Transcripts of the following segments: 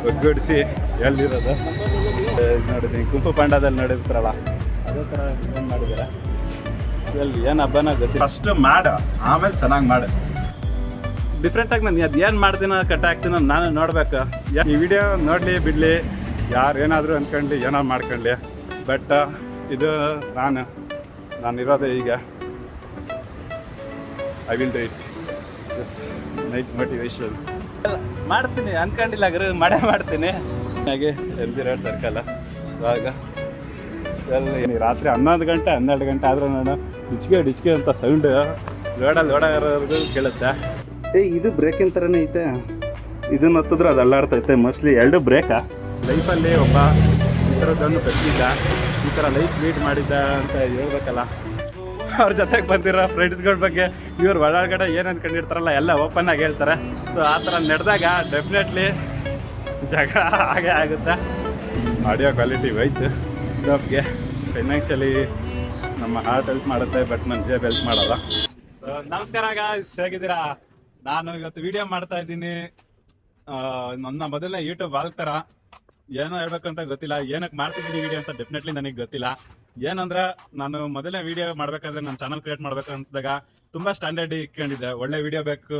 ಒಗ್ಗೂಡಿಸಿ ಎಳ್ದಿರೋದು ನೋಡಿದ್ದೀನಿ. ಕುಂಪು ಪಾಂಡದಲ್ಲಿ ನೋಡಿರ್ತಾರಲ್ಲ ಅದೇ ಥರ ಏನು ಮಾಡಿದ್ದಾರೆ. ಇಲ್ಲಿ ಏನು ಹಬ್ಬನ ಗೊತ್ತಿಲ್ಲ. ಫಸ್ಟ್ ಮಾಡು, ಆಮೇಲೆ ಚೆನ್ನಾಗಿ ಮಾಡು. ಡಿಫ್ರೆಂಟಾಗಿ ನಾನು ಅದು ಏನು ಮಾಡ್ತೀನೋ ಕಟ್ ಹಾಕ್ತೀನೋ ನಾನು ನೋಡ್ಬೇಕು. ಈ ವಿಡಿಯೋ ನೋಡಲಿ ಬಿಡಲಿ, ಯಾರು ಏನಾದರೂ ಅಂದ್ಕೊಳ್ಳಿ, ಏನೋ ಮಾಡ್ಕೊಳ್ಳಿ. ಬಟ್ ಇದು ನಾನಿರೋದೇ ಈಗ. I will do it. This night motivation ಮಾಡ್ತೀನಿ ಅಂದ್ಕೊಂಡಿಲ್ಲ, ಮಾಡೇ ಮಾಡ್ತೀನಿ. ಹಾಗೆ MG ರೋಡ್ ಸರ್ಕಲ್ ಇವಾಗ ರಾತ್ರಿ 11 ಗಂಟೆ 12 ಗಂಟೆ ಆದರೂ ನಾನು ಡಿಚ್ಕೆ ಅಂತ ಸೌಂಡ್ ರೋಡಲ್ಲಿ ಓಡಾಡೋದು ಕೇಳುತ್ತೆ. ಇದು ಬ್ರೇಕಿನ ಥರನೇ ಐತೆ. ಇದನ್ನ ಹತ್ತಿದ್ರೆ ಅದು ಅಲ್ಲಾಡ್ತೈತೆ. ಮೋಸ್ಟ್ಲಿ 2 ಬ್ರೇಕಾ. ಲೈಫಲ್ಲಿ ಒಬ್ಬ ಈ ಥರದ್ದನ್ನು ಕಟ್ಟಿದ್ದ, ಈ ಥರ ಲೈಫ್ ಲೀಡ್ ಮಾಡಿದ್ದ ಅಂತ ಹೇಳ್ಬೇಕಲ್ಲ. ಅವ್ರ ಜೊತೆಗೆ ಬಂದಿರೋ ಫ್ರೆಂಡ್ಸ್ಗಳ ಬಗ್ಗೆ ಇವ್ರು ಒಳಗಡೆ ಏನು ಅಂದ್ಕೊಂಡಿರ್ತಾರಲ್ಲ ಎಲ್ಲ ಓಪನ್ ಆಗಿ ಹೇಳ್ತಾರೆ. ಸೊ ಆ ಥರ ನಡೆದಾಗ ಡೆಫಿನೆಟ್ಲಿ ಜಗಳ ಹಾಗೆ ಆಗುತ್ತೆ. ಆಡಿಯೋ ಕ್ವಾಲಿಟಿ ಹೋಯ್ತು. ನಮಗೆ ಫೈನಾನ್ಷಿಯಲಿ ನಮ್ಮ ಹಾರ್ಟ್ ಹೆಲ್ಪ್ ಮಾಡುತ್ತೆ, ಬಟ್ ನನ್ನ ಜೇಬ್ ಹೆಲ್ಪ್ ಮಾಡಲ್ಲ. ಸೊ ನಮಸ್ಕಾರ ಗಾಯ್ಸ್, ಹೇಗಿದ್ದೀರಾ? ನಾನು ಇವತ್ತು ವಿಡಿಯೋ ಮಾಡ್ತಾ ಇದ್ದೀನಿ. ನನ್ನ ಮೊದಲನೇ ಯೂಟ್ಯೂಬ್ ವಾಲ್ಕ್ ಥರ. ಏನೋ ಹೇಳ್ಬೇಕಂತ ಗೊತ್ತಿಲ್ಲ, ಏನಕ್ಕೆ ಮಾಡ್ತಿದ್ದೀನಿ ವಿಡಿಯೋ ಅಂತ ಡೆಫಿನೆಟ್ಲಿ ನನಗೆ ಗೊತ್ತಿಲ್ಲ. ಏನಂದ್ರೆ ನಾನು ಮೊದಲನೇ ವಿಡಿಯೋ ಮಾಡ್ಬೇಕಾದ್ರೆ ನನ್ನ ಚಾನಲ್ ಕ್ರಿಯೇಟ್ ಮಾಡ್ಬೇಕು ಅನ್ಸಿದಾಗ ತುಂಬಾ ಸ್ಟ್ಯಾಂಡರ್ಡ್ ಇಟ್ಕೊಂಡಿದ್ದೆ. ಒಳ್ಳೆ ವಿಡಿಯೋ ಬೇಕು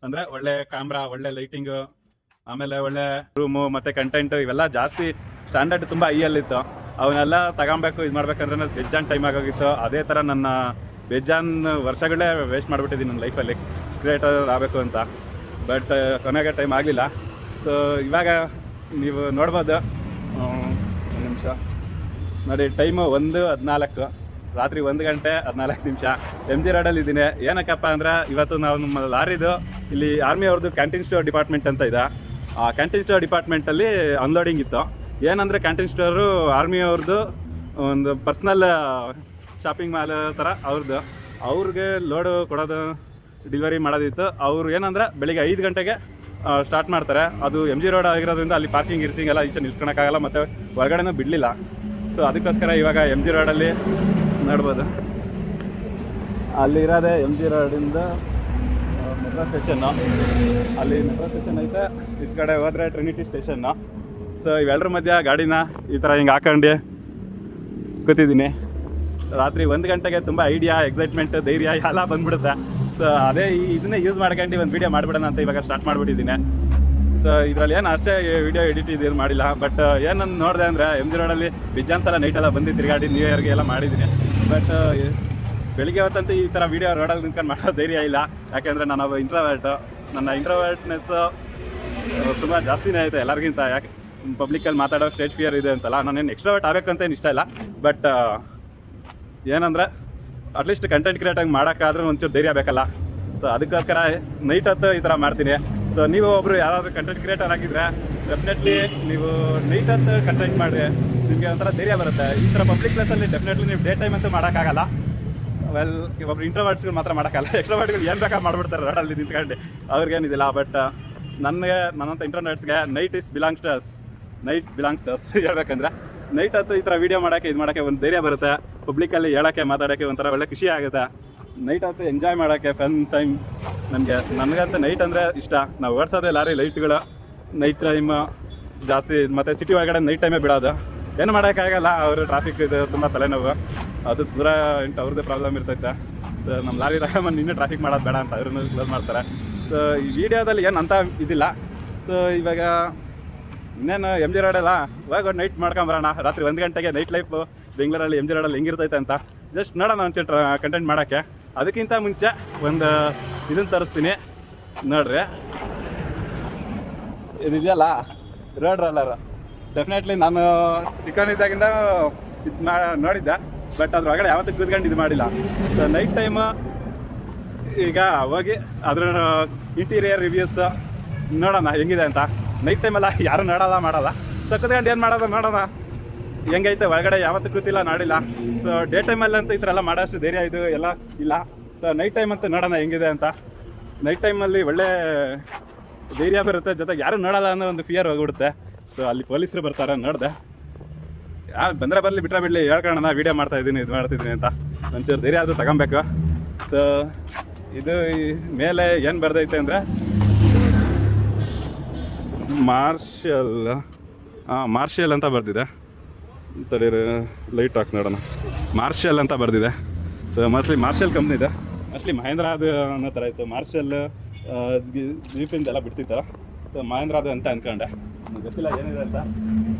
ಅಂದ್ರೆ ಒಳ್ಳೆ ಕ್ಯಾಮ್ರಾ, ಒಳ್ಳೆ ಲೈಟಿಂಗು, ಆಮೇಲೆ ಒಳ್ಳೆ ರೂಮು ಮತ್ತೆ ಕಂಟೆಂಟ್, ಇವೆಲ್ಲ ಜಾಸ್ತಿ ಸ್ಟ್ಯಾಂಡರ್ಡ್ ತುಂಬಾ ಹೈಯಲ್ಲಿತ್ತು. ಅವನ್ನೆಲ್ಲ ತಗೊಬೇಕು. ಇದು ಮಾಡ್ಬೇಕಂದ್ರೆ ಬೇಜಾನ್ ಟೈಮ್ ಆಗೋಗಿತ್ತು. ಅದೇ ಥರ ನನ್ನ ಬೇಜಾನ್ ವರ್ಷಗಳೇ ವೇಸ್ಟ್ ಮಾಡಿಬಿಟ್ಟಿದ್ದೀನಿ ನನ್ನ ಲೈಫಲ್ಲಿ ಕ್ರಿಯೇಟರ್ ಆಗಬೇಕು ಅಂತ. ಬಟ್ ಕೊನೆಗೆ ಟೈಮ್ ಆಗಲಿಲ್ಲ. ಸೊ ಇವಾಗ ನೀವು ನೋಡ್ಬೋದು, ಒಂದು ನಿಮಿಷ ನೋಡಿ, ಟೈಮು 1:14, ರಾತ್ರಿ 1 ಗಂಟೆ 14 ನಿಮಿಷ. MG ರೋಡಲ್ಲಿ ಇದ್ದೀನಿ. ಏನಕ್ಕಪ್ಪ ಅಂದ್ರೆ ಇವತ್ತು ನಾವು ನಮ್ಮ ಲಾರಿದು ಇಲ್ಲಿ ಆರ್ಮಿ ಅವ್ರದ್ದು ಕ್ಯಾಂಟೀನ್ ಸ್ಟೋರ್ ಡಿಪಾರ್ಟ್ಮೆಂಟ್ ಅಂತ ಇದೆ. ಆ ಕ್ಯಾಂಟೀನ್ ಸ್ಟೋರ್ ಡಿಪಾರ್ಟ್ಮೆಂಟಲ್ಲಿ ಅನ್ಲೋಡಿಂಗ್ ಇತ್ತು. ಏನಂದರೆ ಕ್ಯಾಂಟೀನ್ ಸ್ಟೋರು ಆರ್ಮಿ ಅವ್ರದ್ದು ಒಂದು ಪರ್ಸ್ನಲ್ ಶಾಪಿಂಗ್ ಮಾಲ್ ಥರ ಅವ್ರದ್ದು. ಅವ್ರಿಗೆ ಲೋಡು ಕೊಡೋದು, ಡೆಲಿವರಿ ಮಾಡೋದಿತ್ತು. ಅವರು ಏನಂದ್ರೆ ಬೆಳಿಗ್ಗೆ 5 ಗಂಟೆಗೆ ಸ್ಟಾರ್ಟ್ ಮಾಡ್ತಾರೆ. ಅದು MG ರೋಡ್ ಆಗಿರೋದ್ರಿಂದ ಅಲ್ಲಿ ಪಾರ್ಕಿಂಗ್ ಎಲ್ಲ ಈಚೆ ನಿಲ್ಸ್ಕೊಳಕ್ಕಾಗಲ್ಲ, ಮತ್ತು ಹೊರಗಡೆನೂ ಬಿಡಲಿಲ್ಲ. ಸೊ ಅದಕ್ಕೋಸ್ಕರ ಇವಾಗ MG ರೋಡಲ್ಲಿ ನೋಡ್ಬೋದು, ಅಲ್ಲಿರೋದೇ MG ರೋಡಿಂದ ಮೆಟ್ರೋ ಸ್ಟೇಷನ್ನು. ಅಲ್ಲಿ ಮೆಟ್ರೋ ಸ್ಟೇಷನ್ ಐತೆ, ಈ ಕಡೆ ಹೋದರೆ ಟ್ರಿನಿಟಿ ಸ್ಟೇಷನ್ನು. ಸೊ ಇವೆಲ್ಲರ ಮಧ್ಯೆ ಗಾಡಿನ ಈ ಥರ ಹಿಂಗೆ ಹಾಕೊಂಡು ಕೂತಿದ್ದೀನಿ. ರಾತ್ರಿ 1 ಗಂಟೆಗೆ ತುಂಬ ಐಡಿಯಾ, ಎಕ್ಸೈಟ್ಮೆಂಟ್, ಧೈರ್ಯ ಎಲ್ಲ ಬಂದ್ಬಿಡುತ್ತೆ. ಸೊ ಅದೇ ಇದನ್ನೇ ಯೂಸ್ ಮಾಡ್ಕೊಂಡು ಒಂದು ವೀಡಿಯೋ ಮಾಡಿಬಿಡೋಣ ಅಂತ ಇವಾಗ ಸ್ಟಾರ್ಟ್ ಮಾಡಿಬಿಟ್ಟಿದ್ದೀನಿ. ಸೊ ಇದರಲ್ಲಿ ಏನು ಅಷ್ಟೇ ವಿಡಿಯೋ ಎಡಿಟ್ ಇದೇನು ಮಾಡಿಲ್ಲ. ಬಟ್ ಏನಂದು ನೋಡಿದೆ ಅಂದರೆ MG ರೋಡಲ್ಲಿ ಬಿಜ್ಜಾನ್ಸ್ ಎಲ್ಲ ನೈಟೆಲ್ಲ ಬಂದು ತಿರುಗಾಡಿ ನ್ಯೂ ಇಯರ್ಗೆ ಎಲ್ಲ ಮಾಡಿದ್ದೀನಿ. ಬಟ್ ಬೆಳಿಗ್ಗೆ ಹೊತ್ತಂತೂ ಈ ಥರ ವೀಡಿಯೋ ರೋಡಲ್ಲಿ ನಿಂತ್ಕೊಂಡು ಮಾಡೋ ಧೈರ್ಯ ಇಲ್ಲ. ಯಾಕೆಂದರೆ ನಾನು ಇಂಟ್ರೋವರ್ಟು. ನನ್ನ ಇಂಟ್ರೋವರ್ಟ್ನೆಸ್ಸು ತುಂಬ ಜಾಸ್ತಿನೇ ಐತೆ ಎಲ್ಲರಿಗಿಂತ. ಯಾಕೆ ಪಬ್ಲಿಕಲ್ಲಿ ಮಾತಾಡೋ ಸ್ಟೇಜ್ ಫಿಯರ್ ಇದೆ ಅಂತಲ್ಲ. ನಾನೇನು ಎಕ್ಸ್ಟ್ರಾವರ್ಟ್ ಆಗಬೇಕಂತೇನು ಇಷ್ಟ ಇಲ್ಲ. ಬಟ್ ಏನಂದರೆ ಅಟ್ಲೀಸ್ಟ್ ಕಂಟೆಂಟ್ ಕ್ರಿಯೇಟಾಗಿ ಮಾಡೋಕ್ಕಾದ್ರೂ ಒಂಚೂರು ಧೈರ್ಯ ಬೇಕಲ್ಲ. ಸೊ ಅದಕ್ಕೋಸ್ಕರ ನೈಟ್ ಹೊತ್ತು ಈ ಥರ ಮಾಡ್ತೀನಿ. ಸೊ ನೀವು ಒಬ್ಬರು ಯಾರಾದರೂ ಕಂಟೆಂಟ್ ಕ್ರಿಯೇಟರ್ ಆಗಿದ್ದರೆ ಡೆಫಿನೆಟ್ಲಿ ನೀವು ನೈಟ್ ಹೊತ್ತು ಕಂಟೆಂಟ್ ಮಾಡಿ, ನಿಮಗೆ ಒಂಥರ ಧೈರ್ಯ ಬರುತ್ತೆ. ಈ ಥರ ಪಬ್ಲಿಕ್ ಪ್ಲೇಸಲ್ಲಿ ಡೆಫಿನೆಟ್ಲಿ ನೀವು ಡೇ ಟೈಮ್ ಅಂತೂ ಮಾಡೋಕ್ಕಾಗಲ್ಲ. ವೆಲ್, ಒಬ್ಬರು ಇಂಟ್ರೋವರ್ಟ್ಸ್ಗಳು ಮಾತ್ರ ಮಾಡೋಕ್ಕಲ್ಲ. ಎಕ್ಸ್ಟ್ರೋವರ್ಟ್ಗಳು ಏನು ಬೇಕಾದ್ರೆ ಮಾಡಿಬಿಡ್ತಾರೆ ರೋಡಲ್ಲಿ ನಿಂತ್ಕೊಂಡು, ಅವ್ರಿಗೇನಿದಿಲ್ಲ. ಬಟ್ ನನ್ನಂಥ ಇಂಟ್ರೋವರ್ಟ್ಸ್ಗೆ ನೈಟ್ ಬಿಲಾಂಗ್ಸ್ ಟು ಅಸ್ ಹೇಳ್ಬೇಕಂದ್ರೆ ನೈಟ್ ಹೊತ್ತು ಈ ಥರ ವೀಡಿಯೋ ಮಾಡೋಕ್ಕೆ ಒಂದು ಧೈರ್ಯ ಬರುತ್ತೆ. ಪಬ್ಲಿಕಲ್ಲಿ ಹೇಳೋಕ್ಕೆ, ಮಾತಾಡೋಕ್ಕೆ ಒಂಥರ ಒಳ್ಳೆ ಖುಷಿ ಆಗುತ್ತೆ. ನೈಟ್ ಹೊತ್ತು ಎಂಜಾಯ್ ಮಾಡೋಕ್ಕೆ ಫನ್ ಟೈಮ್. ನನಗಂತೂ ನೈಟ್ ಅಂದರೆ ಇಷ್ಟ. ನಾವು ಓಡಿಸೋದೇ ಲಾರಿ ಲೈಟ್ಗಳು ನೈಟ್ ಟೈಮ್ ಜಾಸ್ತಿ. ಮತ್ತು ಸಿಟಿ ಒಳಗಡೆ ನೈಟ್ ಟೈಮೇ ಬಿಡೋದು. ಏನು ಮಾಡೋಕ್ಕಾಗಲ್ಲ, ಅವರು ಟ್ರಾಫಿಕ್ ಇದು ತುಂಬ ತಲೆನೋವು. ಅದು ದೂರ ಅವ್ರದ್ದೇ ಪ್ರಾಬ್ಲಮ್ ಇರ್ತೈತೆ. ಸೊ ನಮ್ಮ ಲಾರಿ ತಗೊಂಡು ಇನ್ನೂ ಟ್ರಾಫಿಕ್ ಮಾಡೋದು ಬೇಡ ಅಂತ ಅವ್ರನ್ನ ಕ್ಲೋಸ್ ಮಾಡ್ತಾರೆ. ಸೊ ಈ ವಿಡಿಯೋದಲ್ಲಿ ಏನು ಅಂತ ಇದಿಲ್ಲ. ಸೊ ಇವಾಗ ಇನ್ನೇನು MG ರೋಡಲ್ಲ, ಇವಾಗ ನೈಟ್ ಮಾಡ್ಕೊಂಬರೋಣ. ರಾತ್ರಿ 1 ಗಂಟೆಗೆ ನೈಟ್ ಲೈಫು ಬೆಂಗಳೂರಲ್ಲಿ MG ರೋಡಲ್ಲಿ ಹೆಂಗಿರ್ತೈತೆ ಅಂತ ಜಸ್ಟ್ ನೋಡೋಣ ಒಂಚೂರು ಕಂಟೆಂಟ್ ಮಾಡೋಕ್ಕೆ. ಅದಕ್ಕಿಂತ ಮುಂಚೆ ಒಂದು ಇದನ್ನು ತರಿಸ್ತೀನಿ ನೋಡ್ರಿ. ಇದೆಯಲ್ಲ ರೋಡ್ ರೋಲರ್. ಡೆಫಿನೆಟ್ಲಿ ನಾನು ಚಿಕ್ಕವನಿದ್ದಾಗಿಂದ ಇದು ನೋಡಿದ್ದೆ. ಬಟ್ ಅದ್ರ ಒಳಗಡೆ ಯಾವತ್ತೂ ಕೂತ್ಕೊಂಡು ಇದು ಮಾಡಿಲ್ಲ. ಸೊ ನೈಟ್ ಟೈಮು ಈಗ ಹೋಗಿ ಅದ್ರ ಇಂಟೀರಿಯರ್ ರಿವ್ಯೂಸ್ ನೋಡೋಣ ಹೆಂಗಿದೆ ಅಂತ. ನೈಟ್ ಟೈಮೆಲ್ಲ ಯಾರು ಮಾಡಲ್ಲ. ಸೊ ಕೂತ್ಕೊಂಡು ಏನು ಮಾಡೋದು ನೋಡೋಣ ಹೆಂಗೈತೆ. ಒಳಗಡೆ ಯಾವತ್ತೂ ಕೂತಿಲ್ಲ, ನೋಡಿಲ್ಲ. ಸೊ ಡೇ ಟೈಮಲ್ಲಂತೂ ಈ ಥರ ಎಲ್ಲ ಮಾಡೋಷ್ಟು ಧೈರ್ಯ ಇದು ಎಲ್ಲ ಇಲ್ಲ. ಸೊ ನೈಟ್ ಟೈಮ್ ಅಂತೂ ನೋಡೋಣ ಹೆಂಗಿದೆ ಅಂತ. ನೈಟ್ ಟೈಮಲ್ಲಿ ಒಳ್ಳೆ ಧೈರ್ಯ ಬರುತ್ತೆ, ಜೊತೆಗೆ ಯಾರು ನೋಡಲ್ಲ ಅನ್ನೋ ಒಂದು ಫಿಯರ್ ಹೋಗ್ಬಿಡುತ್ತೆ. ಸೊ ಅಲ್ಲಿ ಪೊಲೀಸರು ಬರ್ತಾರೆ, ನೋಡಿದೆ. ಯಾರು ಬಂದರೆ ಬರಲಿ, ಬಿಟ್ಟರೆ ಬಿಡಲಿ, ಹೇಳ್ಕೊಳ್ಳೋಣ ವೀಡಿಯೋ ಮಾಡ್ತಾಯಿದ್ದೀನಿ, ಇದು ಮಾಡ್ತಿದ್ದೀನಿ ಅಂತ. ಒಂಚೂರು ಧೈರ್ಯ ಆದರೂ ತಗೊಬೇಕು. ಸೊ ಇದು ಮೇಲೆ ಏನು ಬರ್ದೈತೆ ಅಂದರೆ ಮಾರ್ಚ್ ಮಾರ್ಷಿಯಲ್ ಅಂತ ಬರ್ದಿದೆ. ತಡೀರಿ ಲೈಟ್ ಹಾಕಿ ನೋಡೋಣ. ಮಾರ್ಷಿಯಲ್ ಅಂತ ಬರ್ದಿದೆ. ಸೊ ಮೋಸ್ಟ್ಲಿ ಮಾರ್ಷಲ್ ಕಂಪ್ನಿ ಇದೆ. ಮೋಸ್ಟ್ಲಿ ಮಹೇಂದ್ರ ಅದು ಅನ್ನೋ ಥರ ಇತ್ತು. ಮಾರ್ಷಲ್ ಜೀಪಿಂದ ಎಲ್ಲ ಬಿಡ್ತಿತ್ತು. ಸೊ ಮಹೇಂದ್ರ ಅದು ಅಂತ ಅಂದ್ಕೊಂಡೆ, ಗೊತ್ತಿಲ್ಲ ಏನಿದೆ ಅಂತ.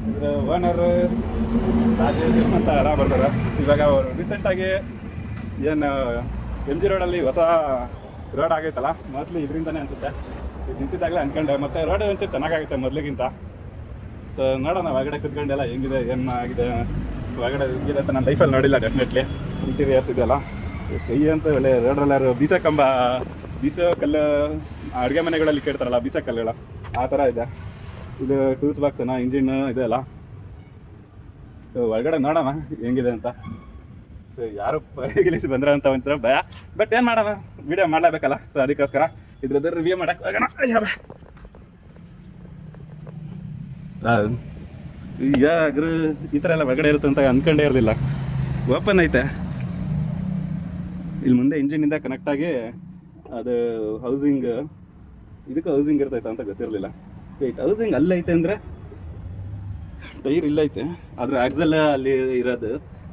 ಇದ್ರ ಓನರ್ ರಾಜೇಶ್ ಅಂತ ಎಲ್ಲ ಬರ್ತಾರೆ. ಇವಾಗ ಅವರು ರೀಸೆಂಟಾಗಿ ಏನು ಎಮ್ ಜಿ ರೋಡಲ್ಲಿ ಹೊಸ ರೋಡ್ ಆಗೈತಲ್ಲ, ಮೋಸ್ಟ್ಲಿ ಇದರಿಂದನೇ ಅನಿಸುತ್ತೆ. ಇದು ನಿಂತಿದ್ದಾಗಲೇ ಅಂದ್ಕೊಂಡೆ. ಮತ್ತು ರೋಡ್ ಒಂಚೂರು ಚೆನ್ನಾಗಾಗುತ್ತೆ ಮೊದಲಿಗಿಂತ. ಸೊ ನೋಡೋಣ ಒಳಗಡೆ ಕುತ್ಕೊಂಡೆಲ್ಲ ಹೆಂಗಿದೆ, ಏನು ಆಗಿದೆ, ಒಳಗಡೆ ಹೆಂಗಿದೆ ಅಂತ ನಾನು ಲೈಫಲ್ಲಿ ನೋಡಿಲ್ಲ. ಡೆಫಿನೆಟ್ಲಿ ಇಂಟೀರಿಯರ್ಸ್ ಇದೆಯಲ್ಲ, ಕೈ ಅಂತ ಒಳ್ಳೆ ರೋಡ್ ರೋಲರ್, ಬೀಸೋ ಕಲ್ಲು ಅಡುಗೆ ಮನೆಗಳಲ್ಲಿ ಕೇಳ್ತಾರಲ್ಲ ಬೀಸೋ ಕಲ್ಲುಗಳ, ಆ ಥರ ಇದೆ. ಇದು ಟೂಲ್ಸ್ ಬಾಕ್ಸನ, ಇಂಜಿನ್ ಇದೆಲ್ಲ. ಸೊ ಒಳಗಡೆ ನೋಡೋಣ ಹೆಂಗಿದೆ ಅಂತ. ಸೊ ಯಾರು ಪರಿಗಣಿಸಿ ಬಂದ್ರೆ ಅಂತ ಒಂಥರ ಭಯ, ಬಟ್ ಏನು ಮಾಡೋಣ, ವಿಡಿಯೋ ಮಾಡಲೇಬೇಕಲ್ಲ. ಸೊ ಅದಕ್ಕೋಸ್ಕರ ಇದ್ರದ್ದು ರಿವ್ಯೂ ಮಾಡೋಕ್ಕೆ ಹೋಗೋಣ. ಈಗ ಈ ಥರ ಎಲ್ಲ ಒಳಗಡೆ ಇರುತ್ತೆ ಅಂತ ಅಂದ್ಕೊಂಡೇ ಇರಲಿಲ್ಲ. ಓಪನ್ ಐತೆ, ಇಲ್ಲಿ ಮುಂದೆ ಇಂಜಿನಿಂದ ಕನೆಕ್ಟಾಗಿ ಅದು ಹೌಸಿಂಗ್, ಇದಕ್ಕೆ ಹೌಸಿಂಗ್ ಇರ್ತೈತೆ ಅಂತ ಗೊತ್ತಿರಲಿಲ್ಲ. ವೇಟ್, ಹೌಸಿಂಗ್ ಅಲ್ಲೈತೆ ಅಂದರೆ ಟೈರ್ ಇಲ್ಲೈತೆ, ಆದರೆ ಆಕ್ಸಲ್ ಅಲ್ಲಿ ಇರೋದು.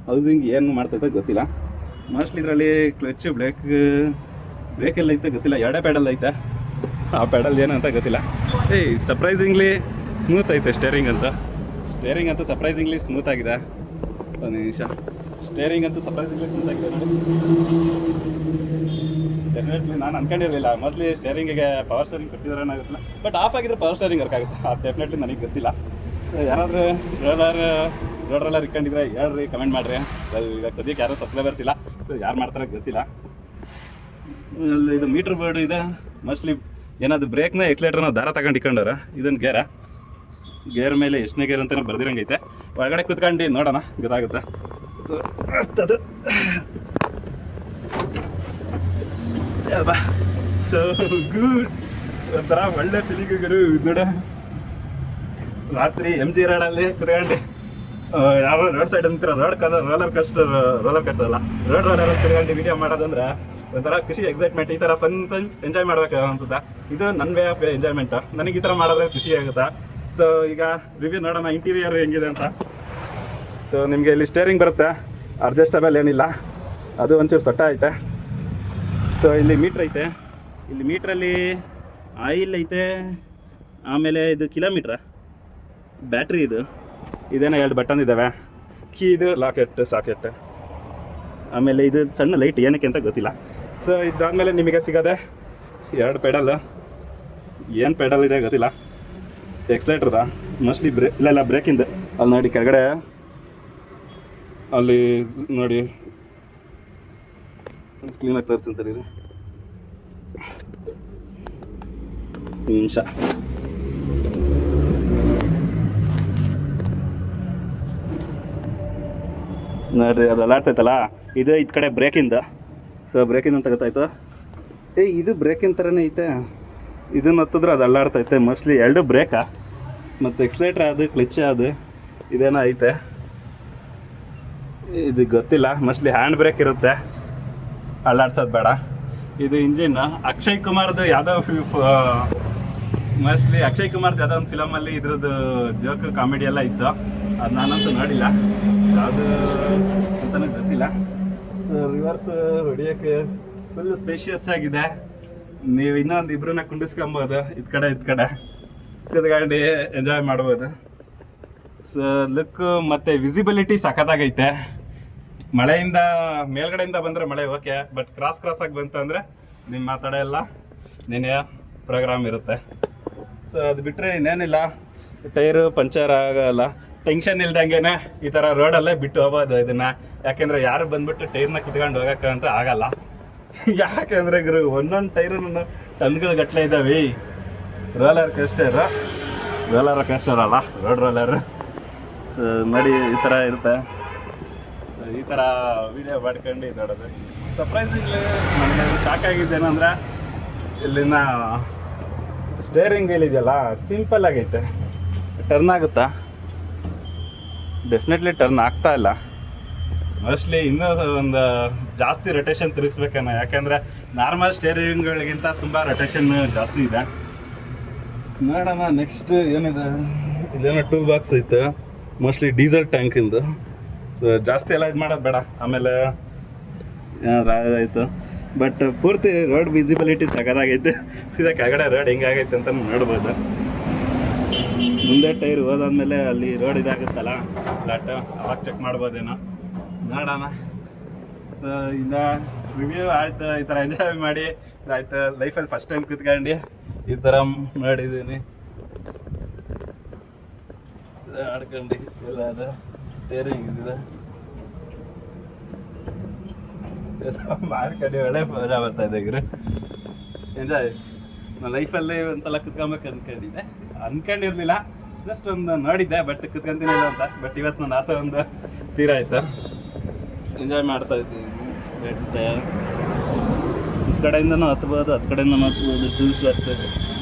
ಹೌಸಿಂಗ್ ಏನು ಮಾಡ್ತೈತೆ ಗೊತ್ತಿಲ್ಲ. ಮೋಸ್ಟ್ಲಿ ಇದರಲ್ಲಿ ಕ್ಲಚ್, ಬ್ರೇಕ್ ಎಲ್ಲ ಐತೆ ಗೊತ್ತಿಲ್ಲ. ಎರಡೇ ಪ್ಯಾಡಲ್ ಐತೆ, ಆ ಪ್ಯಾಡಲ್ ಏನು ಅಂತ ಗೊತ್ತಿಲ್ಲ. ಸರ್ಪ್ರೈಸಿಂಗ್ಲಿ ಸ್ಮೂತ್ ಐತೆ ಸ್ಟೇರಿಂಗ್ ಅಂತೂ ಸರ್ಪ್ರೈಸಿಂಗ್ಲಿ ಸ್ಮೂತ್ ಆಗಿದೆ. ಒಂದು ನಿಮಿಷ, ಸ್ಟೇರಿಂಗ್ ಅಂತೂ ಸರ್ಪ್ರೈಸಿಂಗ್ಲಿ ಸ್ಮೂತ್ ಆಗಿದೆ ನೋಡಿ. ಡೆಫಿನೆಟ್ಲಿ ನಾನು ಅನ್ಕೊಂಡಿರಲಿಲ್ಲ. ಮೋಸ್ಟ್ಲಿ ಸ್ಟೇರಿಂಗಿಗೆ ಪವರ್ ಸ್ಟೇರಿಂಗ್ ಕೊಟ್ಟಿದ್ರೆ ಗೊತ್ತಿಲ್ಲ, ಬಟ್ ಆಫ್ ಆಗಿದ್ರೆ ಪವರ್ ಸ್ಟೇರಿಂಗ್ ವರ್ಕ್ ಆಗುತ್ತೆ. ಅದು ಡೆಫಿನೆಟ್ಲಿ ನನಗೆ ಗೊತ್ತಿಲ್ಲ. ಯಾರಾದರೂ ರೋಡ್ ರೋಲರ್ ಇಟ್ಕೊಂಡಿದ್ರೆ ಹೇಳ್ರಿ, ಕಮೆಂಟ್ ಮಾಡಿರಿ. ಇವಾಗ ಸದ್ಯಕ್ಕೆ ಯಾರೂ ಸಬ್ಸ್ಕ್ರೈಬರ್ಸ್ ಇಲ್ಲ, ಸೊ ಯಾರು ಮಾಡ್ತಾರೆ ಗೊತ್ತಿಲ್ಲ. ಇದು ಮೀಟ್ರ್ ಬೋರ್ಡ್ ಇದೆ. ಮೋಸ್ಟ್ಲಿ ಏನಾದ್ರು ಬ್ರೇಕ್ನ ಎಕ್ಸ್ಲೇಟ್ರನ್ನ ದಾರ ತಗೊಂಡು ಇಟ್ಕೊಂಡವ್ರ. ಇದೊಂದು ಗೇರ್ ಮೇಲೆ ಎಷ್ಟನೇ ಗೇರ್ ಅಂತ ಬರ್ದಿರಂಗೈತೆ. ಒಳಗಡೆ ಕೂತ್ಕೊಂಡು ನೋಡೋಣ, ಗೊತ್ತಾಗುತ್ತೆ. ಸೊ ಅದು ಸೊ ಗುಡ್, ಒಂಥರ ಒಳ್ಳೆ ಫೀಲಿಂಗ್ ನೋಡ. ರಾತ್ರಿ ಎಮ್ ಜಿ ರೋಡಲ್ಲಿ ಕುತ್ಕೊಂಡು ಯಾವ ರೋಡ್ ಸೈಡ್ ಅಂತೀರ, ರೋಲರ್ ಕೋಸ್ಟರ್ ಅಲ್ಲ, ರೋಡ್ ರೋಲರ್ ತಿರ್ಕೊಂಡು ವಿಡಿಯೋ ಮಾಡೋದಂದ್ರೆ ಒಂಥರ ಖುಷಿ, ಎಕ್ಸೈಟ್ಮೆಂಟ್. ಈ ಥರ ಫನ್ ಎಂಜಾಯ್ ಮಾಡ್ಬೇಕು ಅನ್ಸುತ್ತಾ. ಇದು ನನ್ನ ವೇ ಆಫ್ ಎಂಜಾಯ್ಮೆಂಟ್. ನನಗೆ ಈ ಥರ ಮಾಡಿದ್ರೆ ಖುಷಿ ಆಗುತ್ತಾ. ಸೊ ಈಗ ರಿವ್ಯೂ ನೋಡೋಣ ಇಂಟೀರಿಯರ್ ಹೆಂಗಿದೆ ಅಂತ. ಸೊ ನಿಮಗೆ ಇಲ್ಲಿ ಸ್ಟೇರಿಂಗ್ ಬರುತ್ತೆ, ಅಡ್ಜಸ್ಟಬಲ್ ಏನಿಲ್ಲ, ಅದು ಒಂಚೂರು ಸೊಟ್ಟ ಐತೆ. ಸೊ ಇಲ್ಲಿ ಮೀಟ್ರ್ ಐತೆ. ಇಲ್ಲಿ ಮೀಟ್ರಲ್ಲಿ ಆಯಿಲ್ ಐತೆ. ಆಮೇಲೆ ಇದು ಕಿಲೋಮೀಟ್ರ, ಬ್ಯಾಟ್ರಿ, ಇದೇನೋ 2 ಬಟನ್ ಇದ್ದಾವೆ. ಕೀ, ಇದು ಸಾಕೆಟ್. ಆಮೇಲೆ ಇದು ಸಣ್ಣ ಲೈಟ್, ಏನಕ್ಕೆ ಅಂತ ಗೊತ್ತಿಲ್ಲ. ಸೊ ಇದಾದಮೇಲೆ ನಿಮಗೆ ಸಿಗೋದೆ 2 ಪೆಡಲ್. ಏನು ಪೆಡಲ್ ಇದೆ ಗೊತ್ತಿಲ್ಲ. ಎಕ್ಸ್ಲೇಟ್ರದ ಮೋಸ್ಟ್ಲಿ ಇಲ್ಲ ಬ್ರೇಕಿಂದ. ಅಲ್ಲಿ ನೋಡಿ ಕೆಳಗಡೆ, ಅಲ್ಲಿ ನೋಡಿ ಕ್ಲೀನಾಗಿ ತೋರಿಸ್ತಾರೆ ನಿಮಿಷ. ನೋಡ್ರಿ ಅದು ಅಲ್ಲಾಡ್ತೈತಲ್ಲ, ಇದು ಈ ಕಡೆ ಬ್ರೇಕಿಂದ. ಸೊ ಬ್ರೇಕಿಂದ ಅಂತ ಗೊತ್ತಾಯ್ತು. ಇದು ಬ್ರೇಕಿನ ಥರನೇ ಐತೆ. ಇದನ್ನ ಹತ್ತಿದ್ರೆ ಅದು ಅಲ್ಲಾಡ್ತೈತೆ. ಮೋಸ್ಟ್ಲಿ 2 ಬ್ರೇಕಾ ಮತ್ತು ಎಕ್ಸ್ಲೇಟ್ರ್, ಅದು ಕ್ಲಚ್, ಅದು ಇದೇನೋ ಐತೆ. ಇದು ಗೊತ್ತಿಲ್ಲ. ಮೋಸ್ಟ್ಲಿ ಹ್ಯಾಂಡ್ ಬ್ರೇಕ್ ಇರುತ್ತೆ, ಅಲ್ಲಾಡ್ಸೋದು ಬೇಡ. ಇದು ಇಂಜಿನ್ ಅಕ್ಷಯ್ ಕುಮಾರ್ದು ಯಾವುದೋ, ಮೋಸ್ಟ್ಲಿ ಅಕ್ಷಯ್ ಕುಮಾರ್ದು ಯಾವುದೋ ಒಂದು ಫಿಲಮಲ್ಲಿ ಇದ್ರದ್ದು ಜೋಕ್ ಕಾಮಿಡಿ ಎಲ್ಲ ಇತ್ತು. ಅದು ನಾನಂತೂ ನೋಡಿಲ್ಲ, ಯಾವುದು ಅಂತಲೂ ಗೊತ್ತಿಲ್ಲ. ಸೊ ರಿವರ್ಸ್ ಹೊಡಿಯೋಕ್ಕೆ ಫುಲ್ ಸ್ಪೇಷಿಯಸ್ ಆಗಿದೆ. ನೀವು ಇನ್ನೊಂದು ಇಬ್ಬರನ್ನ ಕುಂಡಿಸ್ಕೊಬೋದು, ಇದು ಕಡೆ ಕುತ್ಕೊಂಡು ಎಂಜಾಯ್ ಮಾಡ್ಬೋದು. ಸೊ ಲುಕ್ಕು ಮತ್ತು ವಿಸಿಬಿಲಿಟಿ ಸಖತ್ತಾಗೈತೆ. ಮಳೆಯಿಂದ ಮೇಲ್ಗಡೆಯಿಂದ ಬಂದರೆ ಮಳೆ ಓಕೆ, ಬಟ್ ಕ್ರಾಸಾಗಿ ಬಂತಂದರೆ ನಿಮ್ಮ ಮಾತಾಡೋ ಎಲ್ಲ ನೆನೆಯ ಪ್ರೋಗ್ರಾಮ್ ಇರುತ್ತೆ. ಸೊ ಅದು ಬಿಟ್ಟರೆ ಇನ್ನೇನಿಲ್ಲ. ಟೈರು ಪಂಚರ್ ಆಗೋಲ್ಲ, ಟೆನ್ಷನ್ ಇಲ್ದಂಗೆ ಈ ಥರ ರೋಡಲ್ಲೇ ಬಿಟ್ಟು ಹೋಗ್ಬೋದು ಇದನ್ನು. ಯಾಕೆಂದರೆ ಯಾರು ಬಂದುಬಿಟ್ಟು ಟೈರ್ನ ಕಿತ್ಕೊಂಡು ಹೋಗೋಕ್ಕಂತ ಆಗಲ್ಲ. ಯಾಕೆಂದರೆ ಒಂದೊಂದು ಟೈರನ್ನು ಟನ್ಗಳ ಗಟ್ಟಲೆ ಇದ್ದಾವೆ. ರೋಲರ್ ಕೋಸ್ಟರ್ ಅಲ್ಲ, ರೋಡ್ ರೋಲರ್ ನೋಡಿ ಈ ಥರ ಇರುತ್ತೆ. ಸೊ ಈ ಥರ ವೀಡಿಯೋ ಮಾಡ್ಕೊಂಡು ನೋಡೋದು ಸರ್ಪ್ರೈಸಿಂಗ್ಲಿ ನನಗೆ ಶಾಕ್ ಆಗಿದ್ದೇನೆಂದರೆ, ಇಲ್ಲಿನ ಸ್ಟೇರಿಂಗ್ ವೀಲ್ ಇದೆಯಲ್ಲ ಸಿಂಪಲ್ ಆಗೈತೆ. ಟರ್ನ್ ಆಗುತ್ತಾ? ಡೆಫಿನೆಟ್ಲಿ ಟರ್ನ್ ಆಗ್ತಾ ಇಲ್ಲ. ಮೋಸ್ಟ್ಲಿ ಇನ್ನೂ ಒಂದು ಜಾಸ್ತಿ ರೊಟೇಷನ್ ತಿರುಗಿಸ್ಬೇಕೇನೋ, ಯಾಕೆಂದರೆ ನಾರ್ಮಲ್ ಸ್ಟೇರಿಂಗ್ಗಳಿಗಿಂತ ತುಂಬ ರೊಟೇಷನ್ ಜಾಸ್ತಿ ಇದೆ. ನೋಡೋಣ ನೆಕ್ಸ್ಟ್ ಏನಿದೆ. ಇಲ್ಲೇನೋ ಟೂಲ್ ಬಾಕ್ಸ್ ಐತೆ, ಮೋಸ್ಟ್ಲಿ ಡೀಸೆಲ್ ಟ್ಯಾಂಕಿಂದು. ಸೊ ಜಾಸ್ತಿ ಎಲ್ಲ ಇದು ಮಾಡೋದು ಬೇಡ, ಆಮೇಲೆ ಆಯಿತು. ಬಟ್ ಪೂರ್ತಿ ರೋಡ್ ವಿಸಿಬಿಲಿಟಿ ಸಗದಾಗೈತೆ. ಸೀದಾ ಕೆಳಗಡೆ ರೋಡ್ ಹೆಂಗಾಗೈತೆ ಅಂತ ನೋಡ್ಬೋದು. ಮುಂದೆ ಟೈರ್ ಹೋದಾದ್ಮೇಲೆ ಅಲ್ಲಿ ರೋಡ್ ಇದಾಗುತ್ತಲ್ಲ ಫ್ಲಾಟ್, ಅವಾಗ ಚೆಕ್ ಮಾಡ್ಬೋದೇನೋ, ನೋಡೋಣ. ಸೊ ಇನ್ನ ರಿವ್ಯೂ ಆಯ್ತು, ಈ ಥರ ಎಂಜಾಯ್ ಮಾಡಿ ಆಯ್ತು. ಲೈಫಲ್ಲಿ ಫಸ್ಟ್ ಟೈಮ್ ಕೂತ್ಕೊಂಡು ಈ ಥರ ಮಾಡಿದ್ದೀನಿ, ಆಡ್ಕೊಂಡು ಎಲ್ಲ ಅದು ಸ್ಟೇರಿಂಗ್ ಇದಿದೆ ಮಾಡ್ಕೊಂಡು ಒಳ್ಳೆ ಮಜಾ ಬರ್ತಾ ಇದೆ. ಎಂಜಾಯ್. ನಾನು ಲೈಫಲ್ಲಿ ಒಂದ್ಸಲ ಕುತ್ಕೊಬೇಕು ಅನ್ಕೊಂಡಿರ್ಲಿಲ್ಲ, ಜಸ್ಟ್ ಒಂದು ನೋಡಿದ್ದೆ, ಬಟ್ ಕುತ್ಕೊಂತೀನಿ ಅಂತ. ಬಟ್ ಇವತ್ತು ನನ್ನ ಆಸೆ ಒಂದು ತೀರ ಆಯ್ತು. ಎಂಜಾಯ್ ಮಾಡ್ತಾ ಇದ್ದೀನಿ. ಈ ಕಡೆಯಿಂದನೂ ಹತ್ಬೋದು, ಹತ್ತು ಕಡೆಯಿಂದನೂ ಹತ್ಬೋದು. ಟೂಲ್ಸ್ ವರ್ಕ್ಸ್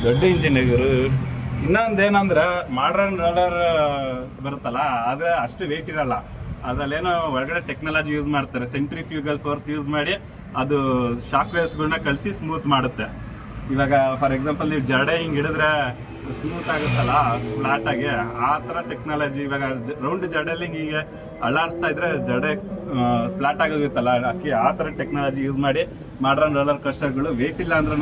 ದೊಡ್ಡ ಇಂಜಿನ್ ಇವರು. ಇನ್ನೊಂದೇನಂದ್ರೆ ಮಾಡ್ರನ್ ರೋಲರ್ ಬರುತ್ತಲ್ಲ, ಆದರೆ ಅಷ್ಟು ವೆಯ್ಟ್ ಇರಲ್ಲ. ಅದರಲ್ಲೇನೋ ಒಳಗಡೆ ಟೆಕ್ನಾಲಜಿ ಯೂಸ್ ಮಾಡ್ತಾರೆ, ಸೆಂಟ್ರಿಫ್ಯೂಗಲ್ ಫೋರ್ಸ್ ಯೂಸ್ ಮಾಡಿ ಅದು ಶಾಕ್ ವೇವ್ಸ್ಗಳನ್ನ ಕಳಿಸಿ ಸ್ಮೂತ್ ಮಾಡುತ್ತೆ. ಇವಾಗ ಫಾರ್ ಎಕ್ಸಾಂಪಲ್ ನೀವು ಜಡೆ ಹಿಂಗೆ ಹಿಡಿದ್ರೆ ಸ್ಮೂತ್ ಆಗುತ್ತಲ್ಲ ಫ್ಲಾಟಾಗಿ, ಆ ಥರ ಟೆಕ್ನಾಲಜಿ. ಇವಾಗ ರೌಂಡ್ ಜಡೆಯಲ್ಲಿ ಹೀಗೆ ಅಳ್ಳಾಡಿಸ್ತಾ ಇದ್ರೆ ಜಡೆ ಫ್ಲಾಟ್ ಆಗೋಗುತ್ತಲ್ಲ ಅಕ್ಕಿ, ಆ ಥರ ಟೆಕ್ನಾಲಜಿ ಯೂಸ್ ಮಾಡಿ ಮಾಡ್ರನ್ ರೋಲರ್ ಕೋಸ್ಟರ್ಗಳು ವೆಯ್ಟ್ ಇಲ್ಲ ಅಂದ್ರೂ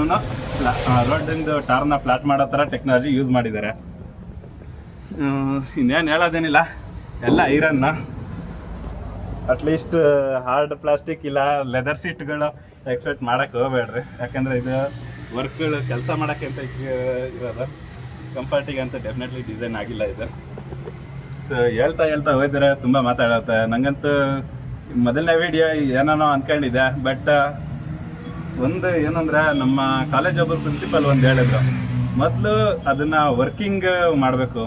ರೋಡಿಂದು ಟಾರ್ನ ಫ್ಲಾಟ್ ಮಾಡೋ ಥರ ಟೆಕ್ನಾಲಜಿ ಯೂಸ್ ಮಾಡಿದ್ದಾರೆ. ಇನ್ನೇನು ಹೇಳೋದೇನಿಲ್ಲ, ಎಲ್ಲ ಐರನ್ನ. ಅಟ್ಲೀಸ್ಟ್ ಹಾರ್ಡ್ ಪ್ಲಾಸ್ಟಿಕ್ ಇಲ್ಲ ಲೆದರ್ ಸೀಟ್ಗಳು ಎಕ್ಸ್ಪೆಕ್ಟ್ ಮಾಡೋಕ್ಕೆ ಹೋಗ್ಬೇಡ್ರಿ, ಯಾಕಂದರೆ ಇದು ವರ್ಕ್ಗಳು ಕೆಲಸ ಮಾಡೋಕ್ಕೆ ಅಂತ ಇರೋದು, ಕಂಫರ್ಟಿಗೆ ಅಂತ ಡೆಫಿನೆಟ್ಲಿ ಡಿಸೈನ್ ಆಗಿಲ್ಲ ಇದು. ಸೊ ಹೇಳ್ತಾ ಹೋದ್ರೆ ತುಂಬ ಮಾತಾಡುತ್ತೆ. ನನಗಂತೂ ಮೊದಲನೇ ವಿಡಿಯೋ ಏನೇನೋ ಅಂದ್ಕೊಂಡಿದ್ದೆ, ಬಟ್ ಒಂದು ಏನಂದರೆ ನಮ್ಮ ಕಾಲೇಜ್ ಒಬ್ಬರು ಪ್ರಿನ್ಸಿಪಲ್ ಒಂದು ಹೇಳಿದ್ರು, ಮೊದಲು ಅದನ್ನು ವರ್ಕಿಂಗ್ ಮಾಡಬೇಕು.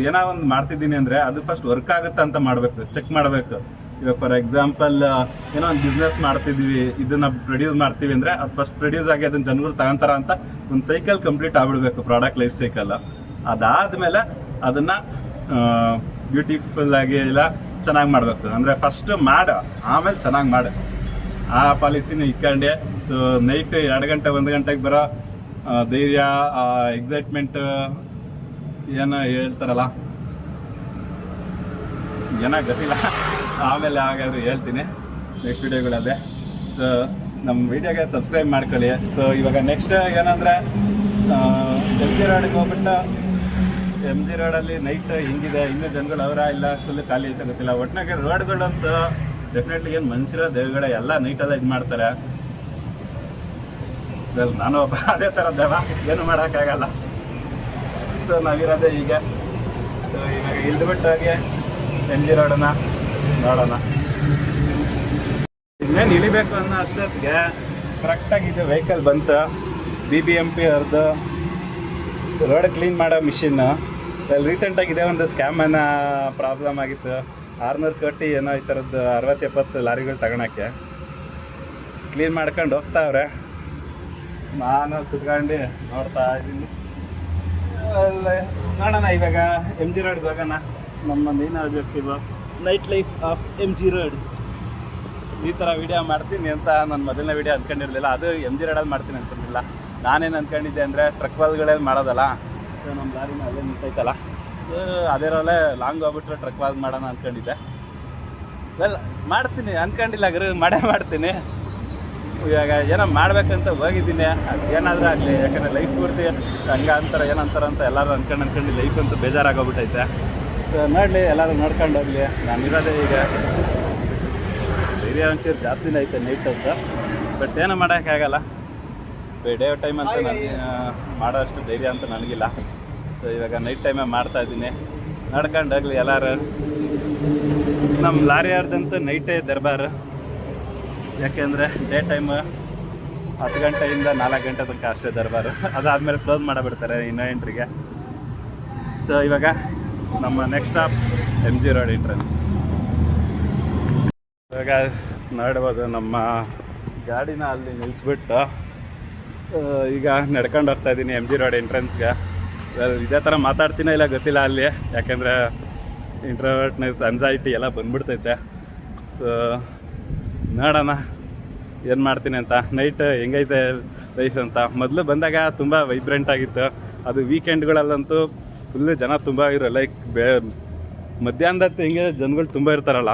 ಏನೋ ಒಂದು ಮಾಡ್ತಿದ್ದೀನಿ ಅಂದರೆ ಅದು ಫಸ್ಟ್ ವರ್ಕ್ ಆಗುತ್ತೆ ಅಂತ ಮಾಡಬೇಕು, ಚೆಕ್ ಮಾಡಬೇಕು. ಇವಾಗ ಫಾರ್ ಎಕ್ಸಾಂಪಲ್ ಏನೋ ಒಂದು ಬಿಸ್ನೆಸ್ ಮಾಡ್ತಿದ್ದೀವಿ, ಇದನ್ನು ಪ್ರೊಡ್ಯೂಸ್ ಮಾಡ್ತೀವಿ ಅಂದರೆ ಅದು ಫಸ್ಟ್ ಪ್ರೊಡ್ಯೂಸ್ ಆಗಿ ಅದನ್ನು ಜನಗಳು ತಗೊಂತಾರ ಅಂತ ಒಂದು ಸೈಕಲ್ ಕಂಪ್ಲೀಟ್ ಆಗಿಬಿಡ್ಬೇಕು, ಪ್ರಾಡಕ್ಟ್ ಲೈಫ್ ಸೈಕಲ್. ಅದಾದಮೇಲೆ ಅದನ್ನು ಬ್ಯೂಟಿಫುಲ್ಲಾಗಿ ಎಲ್ಲ ಚೆನ್ನಾಗಿ ಮಾಡಬೇಕು. ಅಂದರೆ ಫಸ್ಟ್ ಮಾಡು, ಆಮೇಲೆ ಚೆನ್ನಾಗಿ ಮಾಡು, ಆ ಪಾಲಿಸಿನ ಇಟ್ಕೊಂಡೆ. ಸೊ ನೈಟ್ 2 ಗಂಟೆ 1 ಗಂಟೆಗೆ ಬರೋ ಧೈರ್ಯ, ಎಕ್ಸೈಟ್ಮೆಂಟ್ ಏನೋ ಹೇಳ್ತಾರಲ್ಲ, ಏನೋ ಗೊತ್ತಿಲ್ಲ, ಆಮೇಲೆ ಹಾಗಾದ್ರೆ ಹೇಳ್ತೀನಿ ನೆಕ್ಸ್ಟ್ ವಿಡಿಯೋಗಳಲ್ಲಿ. ಸೊ ನಮ್ಮ ವಿಡಿಯೋಗೆ ಸಬ್ಸ್ಕ್ರೈಬ್ ಮಾಡ್ಕೊಳ್ಳಿ. ಸೊ ಇವಾಗ ನೆಕ್ಸ್ಟ್ ಏನಂದರೆ ಎಮ್ ಜಿ ರೋಡಿಗೆ ಹೋಗ್ಬಿಟ್ಟು, ಎಮ್ ಜಿ ರೋಡಲ್ಲಿ ನೈಟ್ ಹಿಂಗಿದೆ, ಇನ್ನೂ ಜನಗಳು ಅವರ ಇಲ್ಲ ಫುಲ್ ಖಾಲಿ ಐತೆ ಗೊತ್ತಿಲ್ಲ. ಒಟ್ಟಿನಾಗೆ ರೋಡ್ಗಳಂತೂ ಡೆಫಿನೆಟ್ಲಿ ಏನು ಮನುಷ್ಯರ ದೇವಗಳ ಎಲ್ಲ ನೈಟೆಲ್ಲ ಇದು ಮಾಡ್ತಾರೆ. ನಾನು ಒಬ್ಬ ಅದೇ ಥರ ದೇವ, ಏನು ಮಾಡೋಕ್ಕಾಗಲ್ಲ. ಸೊ ನಾವಿರೋದೇ ಈಗ. ಸೊ ಇವಾಗ ಇಳಿದ್ಬಿಟ್ಟಾಗೆ ಎಮ್ ಜಿ ರೋಡನ್ನ ನೋಡೋಣ. ಇನ್ನೇನು ಇಳಿಬೇಕು ಅನ್ನೋ ಅಷ್ಟೊತ್ತಿಗೆ ಕರೆಕ್ಟಾಗಿ ಇದು ವೆಹಿಕಲ್ ಬಂತು, BBMP ಅವ್ರದ್ದು ರೋಡ್ ಕ್ಲೀನ್ ಮಾಡೋ ಮಿಷಿನ್ನು. ರೀಸೆಂಟಾಗಿ ಇದೇ ಒಂದು ಸ್ಕ್ಯಾಮನ್ನು ಪ್ರಾಬ್ಲಮ್ ಆಗಿತ್ತು. 600 ಕೋಟಿ ಏನೋ ಈ ಥರದ್ದು 60-70 ಲಾರಿಗಳು ತಗೊಳಕ್ಕೆ ಕ್ಲೀನ್ ಮಾಡ್ಕೊಂಡು ಹೋಗ್ತಾವ್ರೆ. ನಾನು ಕುತ್ಕೊಂಡು ನೋಡ್ತಾ ಇದ್ದೀನಿ. ನೋಡೋಣ ಇವಾಗ ಎಮ್ ಜಿ ರೋಡ್ಗೆ ಹೋಗೋಣ. ನಮ್ಮ main objective night life of M G road. ಈ ಥರ ವೀಡಿಯೋ ಮಾಡ್ತೀನಿ ಅಂತ ನಾನು ಮೊದಲನೇ ವೀಡಿಯೋ ಅಂದ್ಕೊಂಡಿರಲಿಲ್ಲ. ಅದು ಎಮ್ ಜಿ ರೋಡಲ್ಲಿ ಮಾಡ್ತೀನಿ ಅಂದ್ಕೊಂಡಿಲ್ಲ. ನಾನೇನು ಅಂದ್ಕೊಂಡಿದ್ದೆ ಅಂದರೆ ಟ್ರಕ್ ವಾಲ್ಗಳೇನು ಮಾಡೋದಲ್ಲ. ಸೊ ನಮ್ಮ ಲಾರಿನ ಅಲ್ಲೇ ನಿಂತೈತಲ್ಲ, ಸೊ ಅದೇರಲ್ಲೇ ಲಾಂಗ್ ಹೋಗ್ಬಿಟ್ರೆ ಟ್ರಕ್ ವಾಲ್ ಮಾಡೋಣ ಅಂದ್ಕೊಂಡಿದ್ದೆ. ವೆಲ್ ಮಾಡ್ತೀನಿ ಅಂದ್ಕೊಂಡಿಲ್ಲ, ಮಾಡೇ ಮಾಡ್ತೀನಿ. ಇವಾಗ ಏನೋ ಮಾಡ್ಬೇಕಂತ ಹೋಗಿದ್ದೀನಿ, ಅದು ಏನಾದರೂ ಆಗಲಿ. ಯಾಕಂದರೆ ಲೈಫ್ ಪೂರ್ತಿ ಹಂಗೆ ಏನಂತಾರಂತ ಎಲ್ಲರೂ ಅಂದ್ಕೊಂಡು ಲೈಫ್ ಅಂತೂ ಬೇಜಾರಾಗೋಗ್ಬಿಟ್ಟೈತೆ. ಸೊ ನೋಡಲಿ, ಎಲ್ಲರೂ ನೋಡ್ಕೊಂಡು ಹೋಗಲಿ. ನಾನಿರೋದೇ ಈಗ ಧೈರ್ಯ ಒಂಚೂರು ಜಾಸ್ತಿನೇ ಐತೆ ನೈಟ್ ಅಂತ, ಬಟ್ ಏನೋ ಮಾಡೋಕ್ಕಾಗಲ್ಲ. ಡೇ ಟೈಮ್ ಅಂತ ನನಗೆ ಮಾಡೋ ಅಷ್ಟು ಧೈರ್ಯ ಅಂತ ನನಗಿಲ್ಲ. ಸೊ ಇವಾಗ ನೈಟ್ ಟೈಮೇ ಮಾಡ್ತಾಯಿದ್ದೀನಿ. ನಡ್ಕೊಂಡು ಹೋಗಲಿ ಎಲ್ಲರೂ. ನಮ್ಮ ಲಾರಿ ಅವ್ರದ್ದಂತೂ ನೈಟೇ ದರ್ಬಾರು. ಯಾಕೆಂದರೆ ಡೇ ಟೈಮ್ 10 ಗಂಟೆಯಿಂದ 4 ಗಂಟೆ ತನಕ ಅಷ್ಟೇ ದರ್ಬಾರು. ಅದಾದಮೇಲೆ ಕ್ಲೋಸ್ ಮಾಡಿಬಿಡ್ತಾರೆ ಇನ್ನೂ ಎಂಟ್ರಿಗೆ. ಸೊ ಇವಾಗ ನಮ್ಮ next stop M G road entrance. ಇವಾಗ ನೋಡ್ಬೋದು ನಮ್ಮ ಗಾಡಿನ ಅಲ್ಲಿ ನಿಲ್ಲಿಸ್ಬಿಟ್ಟು ಈಗ ನಡ್ಕೊಂಡು ಹೋಗ್ತಾಯಿದ್ದೀನಿ ಎಮ್ ಜಿ ರೋಡ್ ಎಂಟ್ರೆನ್ಸ್ಗೆ. ಇದೇ ಥರ ಮಾತಾಡ್ತೀನೋ ಇಲ್ಲ ಗೊತ್ತಿಲ್ಲ ಅಲ್ಲಿ, ಯಾಕೆಂದರೆ ಇಂಟ್ರೋವರ್ಟ್ನೆಸ್, ಅನ್ಸೈಟಿ ಎಲ್ಲ ಬಂದ್ಬಿಡ್ತೈತೆ. ಸೊ ನೋಡೋಣ ಏನು ಮಾಡ್ತೀನಿ ಅಂತ. ನೈಟ್ ಹೆಂಗೈತೆ ಲೈಫ್ ಅಂತ. ಮೊದಲು ಬಂದಾಗ ತುಂಬ ವೈಬ್ರೆಂಟ್ ಆಗಿತ್ತು. ಅದು ವೀಕೆಂಡ್ಗಳಲ್ಲಂತೂ ಫುಲ್ಲು ಜನ ತುಂಬ ಇರೋ ಲೈಕ್ ಮಧ್ಯಾಹ್ನದ ಹೊತ್ತು ಹಿಂಗೆ ಜನಗಳು ತುಂಬ ಇರ್ತಾರಲ್ಲ,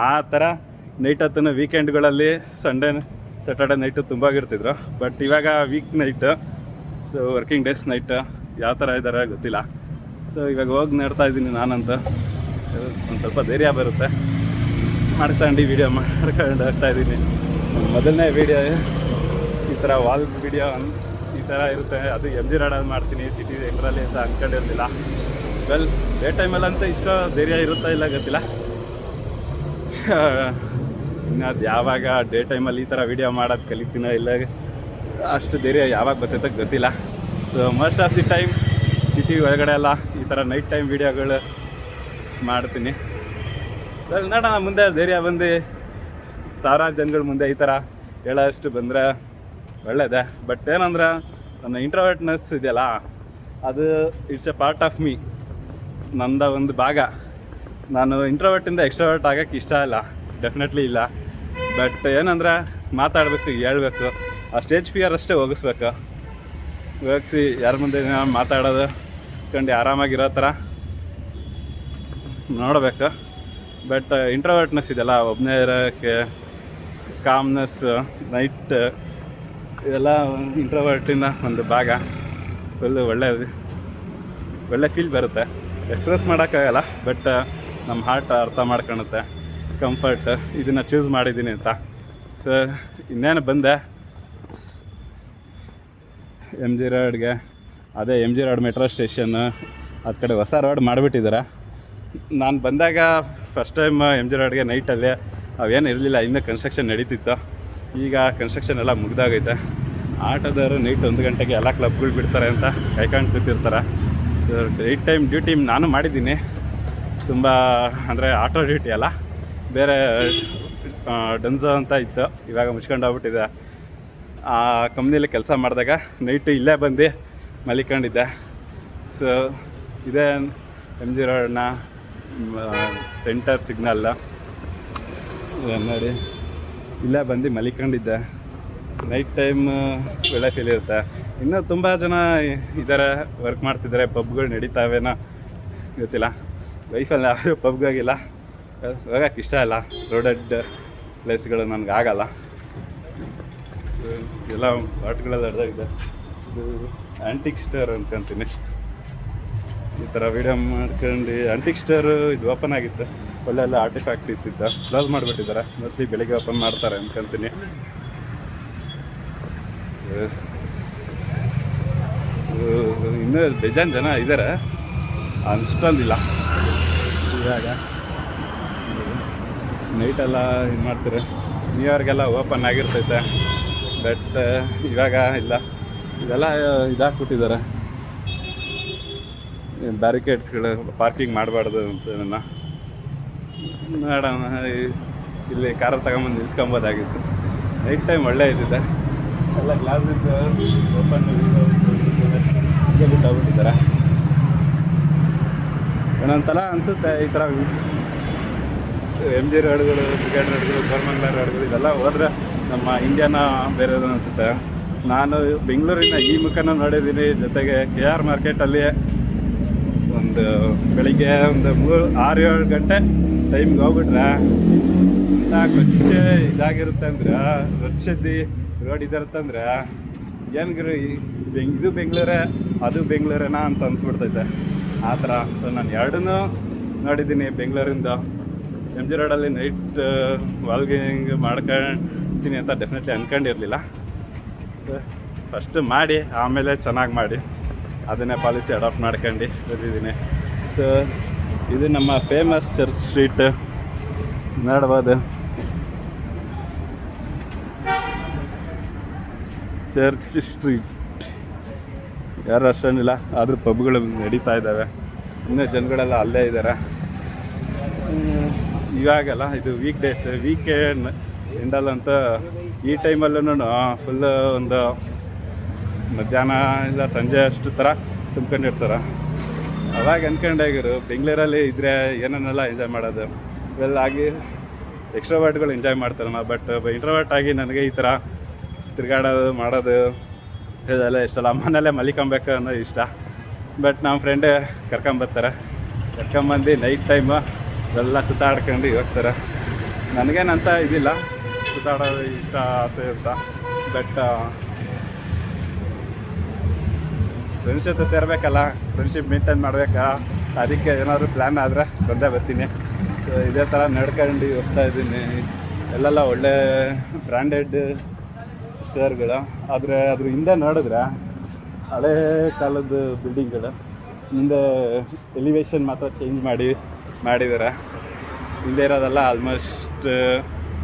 ಆ ಥರ ನೈಟ್ ಹೊತ್ತು ವೀಕೆಂಡ್ಗಳಲ್ಲಿ ಸಂಡೇ ಸ್ಯಾಟರ್ಡೆ ನೈಟು ತುಂಬ ಇರ್ತಿದ್ರು. ಬಟ್ ಇವಾಗ week night, so working days night ಯಾವ ಥರ ಇದ್ದಾರೆ ಗೊತ್ತಿಲ್ಲ. ಸೊ ಇವಾಗ ಹೋಗಿ ನೋಡ್ತಾ ಇದ್ದೀನಿ ನಾನಂತ. ಒಂದು ಸ್ವಲ್ಪ ಧೈರ್ಯ ಬರುತ್ತೆ, ಮಾಡ್ಕೊಂಡು ವೀಡಿಯೋ ಮಾಡ್ಕೊಂಡು ಹೋಗ್ತಾಯಿದ್ದೀನಿ. ಮೊದಲನೇ ವೀಡಿಯೋ ಈ ಥರ ವಾಲ್ ವೀಡಿಯೋ ಈ ಥರ ಇರುತ್ತೆ. ಅದು MG ರೋಡಲ್ಲಿ ಮಾಡ್ತೀನಿ, ಸಿಟಿ ಸೆಂಟ್ರಲ್ಲಿ ಅಂತ ಅಂದ್ಕೊಂಡಿರಲಿಲ್ಲ. ವೆಲ್ ಡೇ ಟೈಮಲ್ಲಂತೂ ಇಷ್ಟ ಧೈರ್ಯ ಇರುತ್ತಾ ಇಲ್ಲ ಗೊತ್ತಿಲ್ಲ. ಇನ್ನು ಅದು ಯಾವಾಗ ಡೇ ಟೈಮಲ್ಲಿ ಈ ಥರ ವೀಡಿಯೋ ಮಾಡೋದು ಕಲಿತೀನೋ ಇಲ್ಲ, ಅಷ್ಟು ಧೈರ್ಯ ಯಾವಾಗ ಬರ್ತೈತೆ ಗೊತ್ತಿಲ್ಲ. So most of the time city ಒಳಗಡೆ ಎಲ್ಲ ಈ ಥರ ನೈಟ್ ಟೈಮ್ ವೀಡಿಯೋಗಳು ಮಾಡ್ತೀನಿ. ವೆಲ್ ನೋಡೋಣ, ಮುಂದೆ ಧೈರ್ಯ ಬಂದು ಸಾವಿರಾರು ಜನಗಳ ಮುಂದೆ ಈ ಥರ ಹೇಳೋಷ್ಟು ಬಂದರೆ ಒಳ್ಳೆಯದೇ. ಬಟ್ ಏನಂದ್ರೆ ನನ್ನ ಇಂಟ್ರೋವರ್ಟ್ನೆಸ್ ಇದೆಯಲ್ಲ, ಅದು it's a part of me, ನಂದ ಒಂದು ಭಾಗ. ನಾನು ಇಂಟ್ರೋವರ್ಟಿಂದ ಎಕ್ಸ್ಟ್ರೋವರ್ಟ್ ಆಗೋಕ್ಕೆ ಇಷ್ಟ ಇಲ್ಲ, ಡೆಫಿನೆಟ್ಲಿ ಇಲ್ಲ. ಬಟ್ ಏನಂದ್ರೆ ಮಾತಾಡಬೇಕು, ಹೇಳ್ಬೇಕು, ಆ ಸ್ಟೇಜ್ ಫಿಯರ್ ಅಷ್ಟೇ ಹೋಗಿಸ್ಬೇಕು. ಹೋಗಿಸಿ ಯಾರ ಮುಂದೆ ಮಾತಾಡೋದು ಕಂಡು ಆರಾಮಾಗಿರೋ ಥರ ನೋಡಬೇಕು. ಬಟ್ ಇಂಟ್ರೋವರ್ಟ್ನೆಸ್ ಇದೆಲ್ಲ, ಒಬ್ಬನೇ ಇರೋಕ್ಕೆ ಕಾಮ್ನೆಸ್, ನೈಟ್ ಇದೆಲ್ಲ ಇಂಟ್ರೋವರ್ಟಿನ ಒಂದು ಭಾಗ. ಫುಲ್ಲು ಒಳ್ಳೆ ಫೀಲ್ ಬರುತ್ತೆ. ಎಕ್ಸ್ಪ್ರೆಸ್ ಮಾಡೋಕ್ಕಾಗಲ್ಲ, ಬಟ್ ನಮ್ಮ ಹಾರ್ಟ್ ಅರ್ಥ ಮಾಡ್ಕೊಳುತ್ತೆ. ಕಂಫರ್ಟ್ ಇದನ್ನು ಚೂಸ್ ಮಾಡಿದ್ದೀನಿ ಅಂತ. ಸೊ ಇನ್ನೇನು ಬಂದೆ MG ರೋಡ್ಗೆ. ಅದೇ MG ರೋಡ್ ಮೆಟ್ರೋ ಸ್ಟೇಷನ್ನು ಆ ಕಡೆ ಹೊಸ ರೋಡ್ ಮಾಡಿಬಿಟ್ಟಿದ್ದಾರೆ. ನಾನು ಬಂದಾಗ ಫಸ್ಟ್ ಟೈಮ್ MG ರೋಡ್ಗೆ ನೈಟಲ್ಲಿ ಅವೇನು ಇರಲಿಲ್ಲ, ಇನ್ನೂ ಕನ್ಸ್ಟ್ರಕ್ಷನ್ ನಡೀತಿತ್ತು. ಈಗ ಕನ್ಸ್ಟ್ರಕ್ಷನ್ ಎಲ್ಲ ಮುಗ್ದಾಗೈತೆ. ಆಟೋದವರು ನೈಟ್ 1 ಗಂಟೆಗೆ ಎಲ್ಲ ಕ್ಲಬ್ಗಳು ಬಿಡ್ತಾರೆ ಅಂತ ಕಾಯ್ಕೊಂಡು ಕೂತಿರ್ತಾರೆ. ಸೊ ನೈಟ್ ಟೈಮ್ ಡ್ಯೂಟಿ ನಾನು ಮಾಡಿದ್ದೀನಿ ತುಂಬ, ಅಂದರೆ ಆಟೋ ಡ್ಯೂಟಿ ಅಲ್ಲ, ಬೇರೆ ಡನ್ಸೋ ಅಂತ ಇತ್ತು, ಇವಾಗ ಮುಚ್ಕೊಂಡು ಹೋಗ್ಬಿಟ್ಟಿದೆ. ಆ ಕಂಪ್ನಿಯಲ್ಲಿ ಕೆಲಸ ಮಾಡಿದಾಗ ನೈಟು ಇಲ್ಲೇ ಬಂದು ಮಲಿಕೊಂಡಿದ್ದೆ. ಸೊ ಇದೇ MG ರೋಡ್ನ ಸೆಂಟರ್ ಸಿಗ್ನಲ್ಲ ನೋಡಿ, ಇಲ್ಲೇ ಬಂದು ಮಲಿಕೊಂಡಿದ್ದೆ. ನೈಟ್ ಟೈಮ್ ಒಳ್ಳೆ ಫೀಲ್ ಇರುತ್ತೆ. ಇನ್ನೂ ತುಂಬ ಜನ ಇದ್ದಾರೆ, ವರ್ಕ್ ಮಾಡ್ತಿದ್ದಾರೆ, ಪಬ್ಗಳು ನಡೀತಾವೇನೋ ಗೊತ್ತಿಲ್ಲ. ಲೈಫಲ್ಲಿ ಯಾರು ಪಬ್ಗಾಗಿಲ್ಲ, ಹೋಗೋಕ್ಕೆ ಇಷ್ಟ ಇಲ್ಲ. ರೋಡೆಡ್ ಪ್ಲೇಸ್ಗಳು ನನಗೆ ಆಗಲ್ಲ. ಎಲ್ಲ ಪಾಟ್ಗಳೆಲ್ಲ ಹಿಡ್ದಾಗಿದೆ. ಇದು ಆ್ಯಂಟಿಕ್ ಸ್ಟೋರ್ ಅನ್ಕೊಂತೀನಿ. ಈ ಥರ ವೀಡಿಯೋ ಮಾಡ್ಕೊಂಡು ಆ್ಯಂಟಿಕ್ ಸ್ಟೋರು ಇದು ಓಪನ್ ಆಗಿತ್ತು, ಒಳ್ಳೆಲ್ಲ ಆರ್ಟಿಫ್ಯಾಕ್ಟ್ ಇತ್ತಿತ್ತು, ಕ್ಲೋಸ್ ಮಾಡಿಬಿಟ್ಟಿದ್ದಾರೆ. ಮೋಸ್ಟ್ಲಿ ಬೆಳಿಗ್ಗೆ ಓಪನ್ ಮಾಡ್ತಾರೆ ಅನ್ಕೊಂತೀನಿ. ಇನ್ನೂ ಬೇಜಾನ್ ಜನ ಇದ್ದಾರೆ, ಅಷ್ಟೊಂದಿಲ್ಲ. ಇವಾಗ ನೈಟೆಲ್ಲ ಇದು ಮಾಡ್ತಾರೆ, ನ್ಯೂ ಇಯರ್ಗೆಲ್ಲ ಓಪನ್ ಆಗಿರ್ತೈತೆ. ಬಟ್ ಇವಾಗ ಇಲ್ಲ, ಇದೆಲ್ಲ ಇದಾಕ್ಬಿಟ್ಟಿದ್ದಾರೆ, ಬ್ಯಾರಿಕೇಡ್ಸ್ಗಳು, ಪಾರ್ಕಿಂಗ್ ಮಾಡಬಾರ್ದು ಅಂತ. ನನ್ನ ನೋಡೋಣ, ಇಲ್ಲಿ ಕಾರಲ್ಲಿ ತಗೊಂಬಂದು ನಿಲ್ಸ್ಕೊಬೋದಾಗಿತ್ತು. ನೈಟ್ ಟೈಮ್ ಒಳ್ಳೆ ಇದ್ದಿದೆ, ಎಲ್ಲ ಗ್ಲಾಸ್ ಇದ್ದು ಓಪನ್ ಹೀಗೆ ಬಿಟ್ಟು ಹೋಗ್ಬಿಟ್ಟಿದ್ದಾರೆ. ಒಂದೊಂದ್ಸಲ ಅನಿಸುತ್ತೆ ಈ ಥರ MG ರೋಡ್ಗಳು, ಬ್ರಿಗೇಡ್ ರೋಡ್ಗಳು, ಕೋರಮಂಗಲ ರೋಡ್ಗಳು ಇದೆಲ್ಲ ಹೋದರೆ ನಮ್ಮ ಇಂಡಿಯಾನ ಬೇರೆದು ಅನಿಸುತ್ತೆ. ನಾನು ಬೆಂಗಳೂರಿನ ಈ ಮುಖನ ನೋಡಿದ್ದೀನಿ, ಜೊತೆಗೆ KR ಮಾರ್ಕೆಟಲ್ಲಿ ಒಂದು ಬೆಳಿಗ್ಗೆ ಒಂದು 6-7 ಗಂಟೆ ಟೈಮ್ಗೆ ಹೋಗ್ಬಿಟ್ರೆ ಇಂಥ ಕೊಚ್ಚೆ ಇದಾಗಿರುತ್ತೆ ಅಂದ್ರೆ, ರೊಚ್ಚದ್ದಿ ರೋಡ್ ಇದಿರುತ್ತಂದ್ರೆ ಏನ್ಗಿರು ಇದು ಬೆಂಗಳೂರೇ ಅದು ಬೆಂಗಳೂರೇನಾ ಅಂತ ಅನಿಸ್ಬಿಡ್ತೈತೆ ಆ ಥರ. ಸೊ ನಾನು ಎರಡನ್ನೂ ನೋಡಿದ್ದೀನಿ ಬೆಂಗಳೂರಿಂದ. MG ರೋಡಲ್ಲಿ ನೈಟ್ ವಾಲ್ಗಿಂಗ್ ಮಾಡ್ಕೊಳ್ತೀನಿ ಅಂತ ಡೆಫಿನೆಟ್ಲಿ ಅಂದ್ಕೊಂಡಿರಲಿಲ್ಲ. ಫಸ್ಟ್ ಮಾಡಿ ಆಮೇಲೆ ಚೆನ್ನಾಗಿ ಮಾಡಿ ಅದನ್ನೇ ಪಾಲಿಸಿ ಅಡಾಪ್ಟ್ ಮಾಡ್ಕೊಂಡು ಬಂದಿದ್ದೀನಿ. ಸೊ ಇದು ನಮ್ಮ ಫೇಮಸ್ ಚರ್ಚ್ ಸ್ಟ್ರೀಟ್ ನೋಡ್ಬೋದು. ಚರ್ಚ್ ಸ್ಟ್ರೀಟ್ ಯಾರು ಅಷ್ಟೊಂದಿಲ್ಲ, ಆದರೂ ಪಬ್ಗಳು ನಡೀತಾ ಇದ್ದಾವೆ. ಇನ್ನೂ ಜನಗಳೆಲ್ಲ ಅಲ್ಲೇ ಇದ್ದಾರೆ. ಇವಾಗೆಲ್ಲ ಇದು ವೀಕ್ ಡೇಸ್, ವೀಕೆಂಡ್ ಎಂಡಲ್ಲಂತ ಈ ಟೈಮಲ್ಲೂ ಫುಲ್ಲು ಒಂದು ಮಧ್ಯಾಹ್ನ ಇಲ್ಲ ಸಂಜೆ ಅಷ್ಟು ಥರ ತುಂಬ್ಕೊಂಡಿರ್ತಾರೆ. ಅವಾಗ ಅಂದ್ಕೊಂಡಾಗಿರು ಬೆಂಗಳೂರಲ್ಲಿ ಇದ್ದರೆ ಏನನ್ನೆಲ್ಲ ಎಂಜಾಯ್ ಮಾಡೋದು. ಇವೆಲ್ಲ ಆಗಿ ಎಕ್ಸ್ಟ್ರಾವರ್ಟ್ಗಳು ಎಂಜಾಯ್ ಮಾಡ್ತಾರೆ. ಬಟ್ ಇಂಟ್ರೋವರ್ಟ್ ಆಗಿ ನನಗೆ ಈ ಥರ ತಿರುಗಾಡೋದು ಮಾಡೋದು ಇದೆಲ್ಲ ಇಷ್ಟಲ್ಲ. ಮನೆಯಲ್ಲೇ ಮಲಿಕೊಬೇಕು ಅನ್ನೋ ಇಷ್ಟ. ಬಟ್ ನಮ್ಮ ಫ್ರೆಂಡ್ ಕರ್ಕೊಂಬರ್ತಾರೆ. ಕರ್ಕೊಂಬಂದು ನೈಟ್ ಟೈಮು ಎಲ್ಲ ಸುತ್ತಾಡ್ಕೊಂಡು ಹೋಗ್ತಾರೆ. ನನಗೇನಂತ ಇದಿಲ್ಲ, ಸುತ್ತಾಡೋದು ಇಷ್ಟ ಆಸೆ ಇರ್ತಾ. ಬಟ್ ಫ್ರೆಂಡ್ಸ್ ಜೊತೆ ಸೇರಬೇಕಲ್ಲ, ಫ್ರೆಂಡ್ಶಿಪ್ ಮೇಂಟೈನ್ ಮಾಡಬೇಕಾ, ಅದಕ್ಕೆ ಏನಾದರೂ ಪ್ಲ್ಯಾನ್ ಆದರೆ ಬಂದೇ ಬರ್ತೀನಿ. ಸೊ ಇದೇ ಥರ ನಡ್ಕೊಂಡು ಹೋಗ್ತಾ ಇದ್ದೀನಿ. ಎಲ್ಲೆಲ್ಲ ಒಳ್ಳೆ ಬ್ರ್ಯಾಂಡೆಡ್ ಸ್ಟೋರ್ಗಳು. ಆದರೆ ಅದ್ರ ಹಿಂದೆ ನೋಡಿದ್ರೆ ಹಳೇ ಕಾಲದ ಬಿಲ್ಡಿಂಗ್ಗಳು. ಹಿಂದೆ ಎಲಿವೇಶನ್ ಮಾತ್ರ ಚೇಂಜ್ ಮಾಡಿದ್ದಾರೆ. ಹಿಂದೆ ಇರೋದೆಲ್ಲ ಆಲ್ಮೋಸ್ಟ್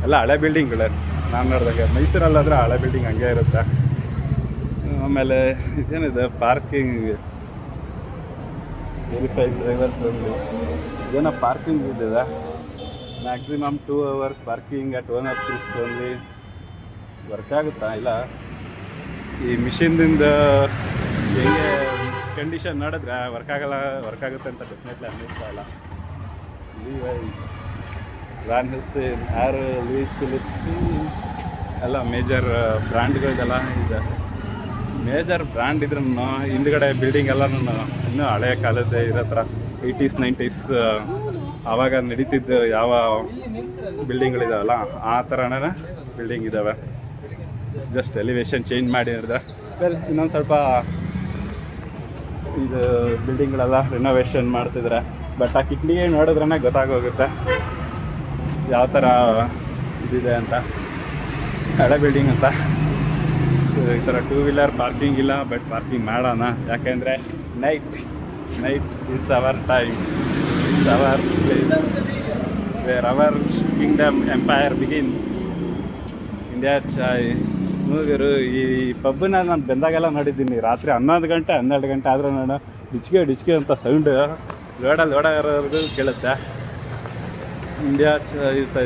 ಎಲ್ಲ ಹಳೆ ಬಿಲ್ಡಿಂಗ್ಗಳೇ. ನಾನು ನೋಡಿದಾಗ ಮೈಸೂರಲ್ಲಾದರೆ ಹಳೆ ಬಿಲ್ಡಿಂಗ್ ಹಂಗೆ ಇರುತ್ತೆ. ಆಮೇಲೆ ಇದೇನಿದೆ ಪಾರ್ಕಿಂಗ್, ವೆರಿಫೈಡ್ ಡ್ರೈವರ್ಸ್ ಒಂದು ಇದೇನೋ ಪಾರ್ಕಿಂಗ್ ಇದೆ. Maximum 2 hours parking at owner fees only. Work ಆಗುತ್ತಾ ಇಲ್ಲ, ಈ ಮಿಷಿನ್ದಿಂದ ಹೆಂಗೆ ಕಂಡೀಷನ್ ನೋಡಿದ್ರೆ ವರ್ಕ್ ಆಗುತ್ತೆ ಅಂತ ಡೆಫಿನೆಟ್ಲಿ ಅನ್ನಿಸ್ತಾ ಇಲ್ಲ. Levi's, Van Heusen, or, Louis Philippe ಎಲ್ಲ ಮೇಜರ್ ಬ್ರ್ಯಾಂಡ್ಗಳದೆಲ್ಲ ಇದೆ. ಮೇಜರ್ ಬ್ರ್ಯಾಂಡ್ ಇದ್ರೂ ಹಿಂದ್ಗಡೆ ಬಿಲ್ಡಿಂಗ್ ಎಲ್ಲನೂ ಇನ್ನೂ ಹಳೆಯ ಕಾಲದ್ದೇ ಇರೋ ಥರ 80s 90s ಆವಾಗ ನಡೀತಿದ್ದು ಯಾವ ಬಿಲ್ಡಿಂಗ್ಗಳಿದಾವಲ್ಲ ಆ ಥರನೇ ಬಿಲ್ಡಿಂಗ್ ಇದ್ದಾವೆ. ಜಸ್ಟ್ ಎಲಿವೇಶನ್ ಚೇಂಜ್ ಮಾಡಿ ನೋಡಿದ್ರೆ ಇನ್ನೊಂದು ಸ್ವಲ್ಪ ಇದು ಬಿಲ್ಡಿಂಗ್ಗಳೆಲ್ಲ ರಿನೋವೇಷನ್ ಮಾಡ್ತಿದ್ರೆ. ಬಟ್ ಆ ಕಿಟ್ಲಿಗೆ ನೋಡಿದ್ರೇ ಗೊತ್ತಾಗೋಗುತ್ತೆ ಯಾವ ಥರ ಇದಿದೆ ಅಂತ, ಹಳೆ ಬಿಲ್ಡಿಂಗ್ ಅಂತ. ಈ ಥರ 2 wheeler ಪಾರ್ಕಿಂಗ್ ಇಲ್ಲ, ಬಟ್ ಪಾರ್ಕಿಂಗ್ ಮಾಡೋಣ. ಯಾಕೆಂದರೆ night is our time, is our place where our kingdom empire begins. India chai ಮೂಗರು. ಈ ಪಬ್ಬನ್ನ ನಾನು ಬಂದಾಗೆಲ್ಲ ನೋಡಿದ್ದೀನಿ. ರಾತ್ರಿ 11 ಗಂಟೆ 12 ಗಂಟೆ ಆದರೂ ನಾನು ಡಿಚ್ಕೆ ಅಂತ ಸೌಂಡು ರೋಡಲ್ಲಿ ಓಡಾಡೋದು ಕೇಳುತ್ತೆ. ಇಂಡಿಯಾ ಚಾಯ್ ಐತೆ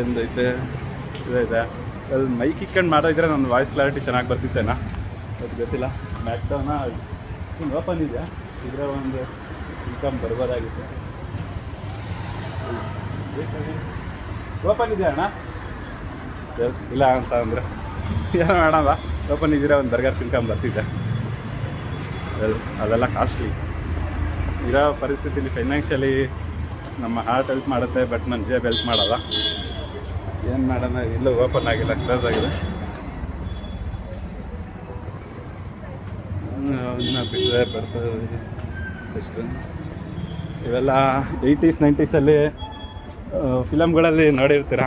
ಇದೈತೆ. ಅಲ್ಲಿ ಮೈಕ್ ಇಕ್ಕೊಂಡು ಮಾಡಿದ್ರೆ ನನ್ನ ವಾಯ್ಸ್ ಕ್ಲಾರಿಟಿ ಚೆನ್ನಾಗಿ ಬರ್ತಿತ್ತೇನಾ ಅದು ಗೊತ್ತಿಲ್ಲ. ಮ್ಯಾಕ್ಡೌನ ಓಪನ್ ಇದೆ, ಇದರ ಒಂದು ಇನ್ಕಮ್ ಬರ್ಬೋದಾಗಿತ್ತು. ಓಪನ್ ಇದೆ ಅಣ್ಣ? ಇಲ್ಲ ಅಂತ ಅಂದರೆ ಏನೋ ಮಾಡೋಣ, ಓಪನ್ ಇದ್ದರೆ ಒಂದು ಬರ್ಗರ್ ತಿನ್ಕೊಂಡು ಬರ್ತಿದ್ದೆ. ಅದೆಲ್ಲ ಕಾಸ್ಟ್ಲಿ ಇರೋ ಪರಿಸ್ಥಿತಿಲಿ. ಫೈನಾನ್ಷಿಯಲಿ ನಮ್ಮ ಹಾರ್ಟ್ ಹೆಲ್ಪ್ ಮಾಡುತ್ತೆ, ಬಟ್ ನನ್ನ ಜೇಬ್ ಹೆಲ್ಪ್ ಮಾಡಲ್ಲ. ಏನು ಮಾಡೋಣ, ಇಲ್ಲೂ ಓಪನ್ ಆಗಿಲ್ಲ, ಕ್ಲೋಸ್ ಆಗಿದೆ. ಇನ್ನು ಬಿಟ್ಟರೆ ಬರ್ತದೆ ಎಷ್ಟು. ಇವೆಲ್ಲ 80s 90s ಫಿಲಮ್ಗಳಲ್ಲಿ ನೋಡಿರ್ತೀರ.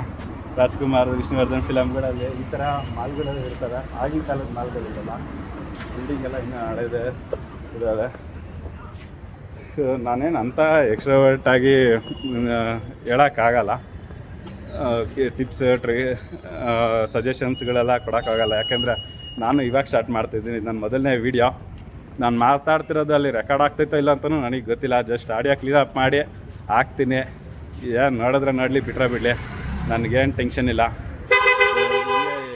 ರಾಜ್ಕುಮಾರ್, ವಿಷ್ಣುವರ್ಧನ್ ಫಿಲಮ್ಗಳಲ್ಲಿ ಈ ಥರ ಮಾಲ್ಗಳಲ್ಲಿ ಇರ್ತವೆ. ಆಗಿನ ಕಾಲದ ಮಾಲ್ಗಳಿರಲ್ಲ, ಬಿಲ್ಡಿಂಗ್ ಎಲ್ಲ ಇನ್ನೂ ಹಳೆದೇ ಇದ್ದಾವೆ. ನಾನೇನು ಅಂಥ ಎಕ್ಸ್ಟ್ರಾವರ್ಟ್ ಆಗಿ ಹೇಳೋಕ್ಕಾಗಲ್ಲ. ಟಿಪ್ಸ್ ಸಜೆಷನ್ಸ್ಗಳೆಲ್ಲ ಕೊಡೋಕ್ಕಾಗಲ್ಲ. ಯಾಕೆಂದರೆ ನಾನು ಇವಾಗ ಸ್ಟಾರ್ಟ್ ಮಾಡ್ತಿದ್ದೀನಿ. ನನ್ನ ಮೊದಲನೇ ವೀಡಿಯೋ. ನಾನು ಮಾತಾಡ್ತಿರೋದು ಅಲ್ಲಿ ರೆಕಾರ್ಡ್ ಆಗ್ತೈತೋ ಇಲ್ಲ ಅಂತಲೂ ನನಗೆ ಗೊತ್ತಿಲ್ಲ. ಜಸ್ಟ್ ಆಡಿಯೋ ಕ್ಲಿಯರ್ ಅಪ್ ಮಾಡಿ ಹಾಕ್ತೀನಿ. ಏನು ನೋಡಿದ್ರೆ ನೋಡಲಿ, ಬಿಟ್ಟರೆ ಬಿಡಲಿ, ನನಗೇನು ಟೆನ್ಷನ್ ಇಲ್ಲ.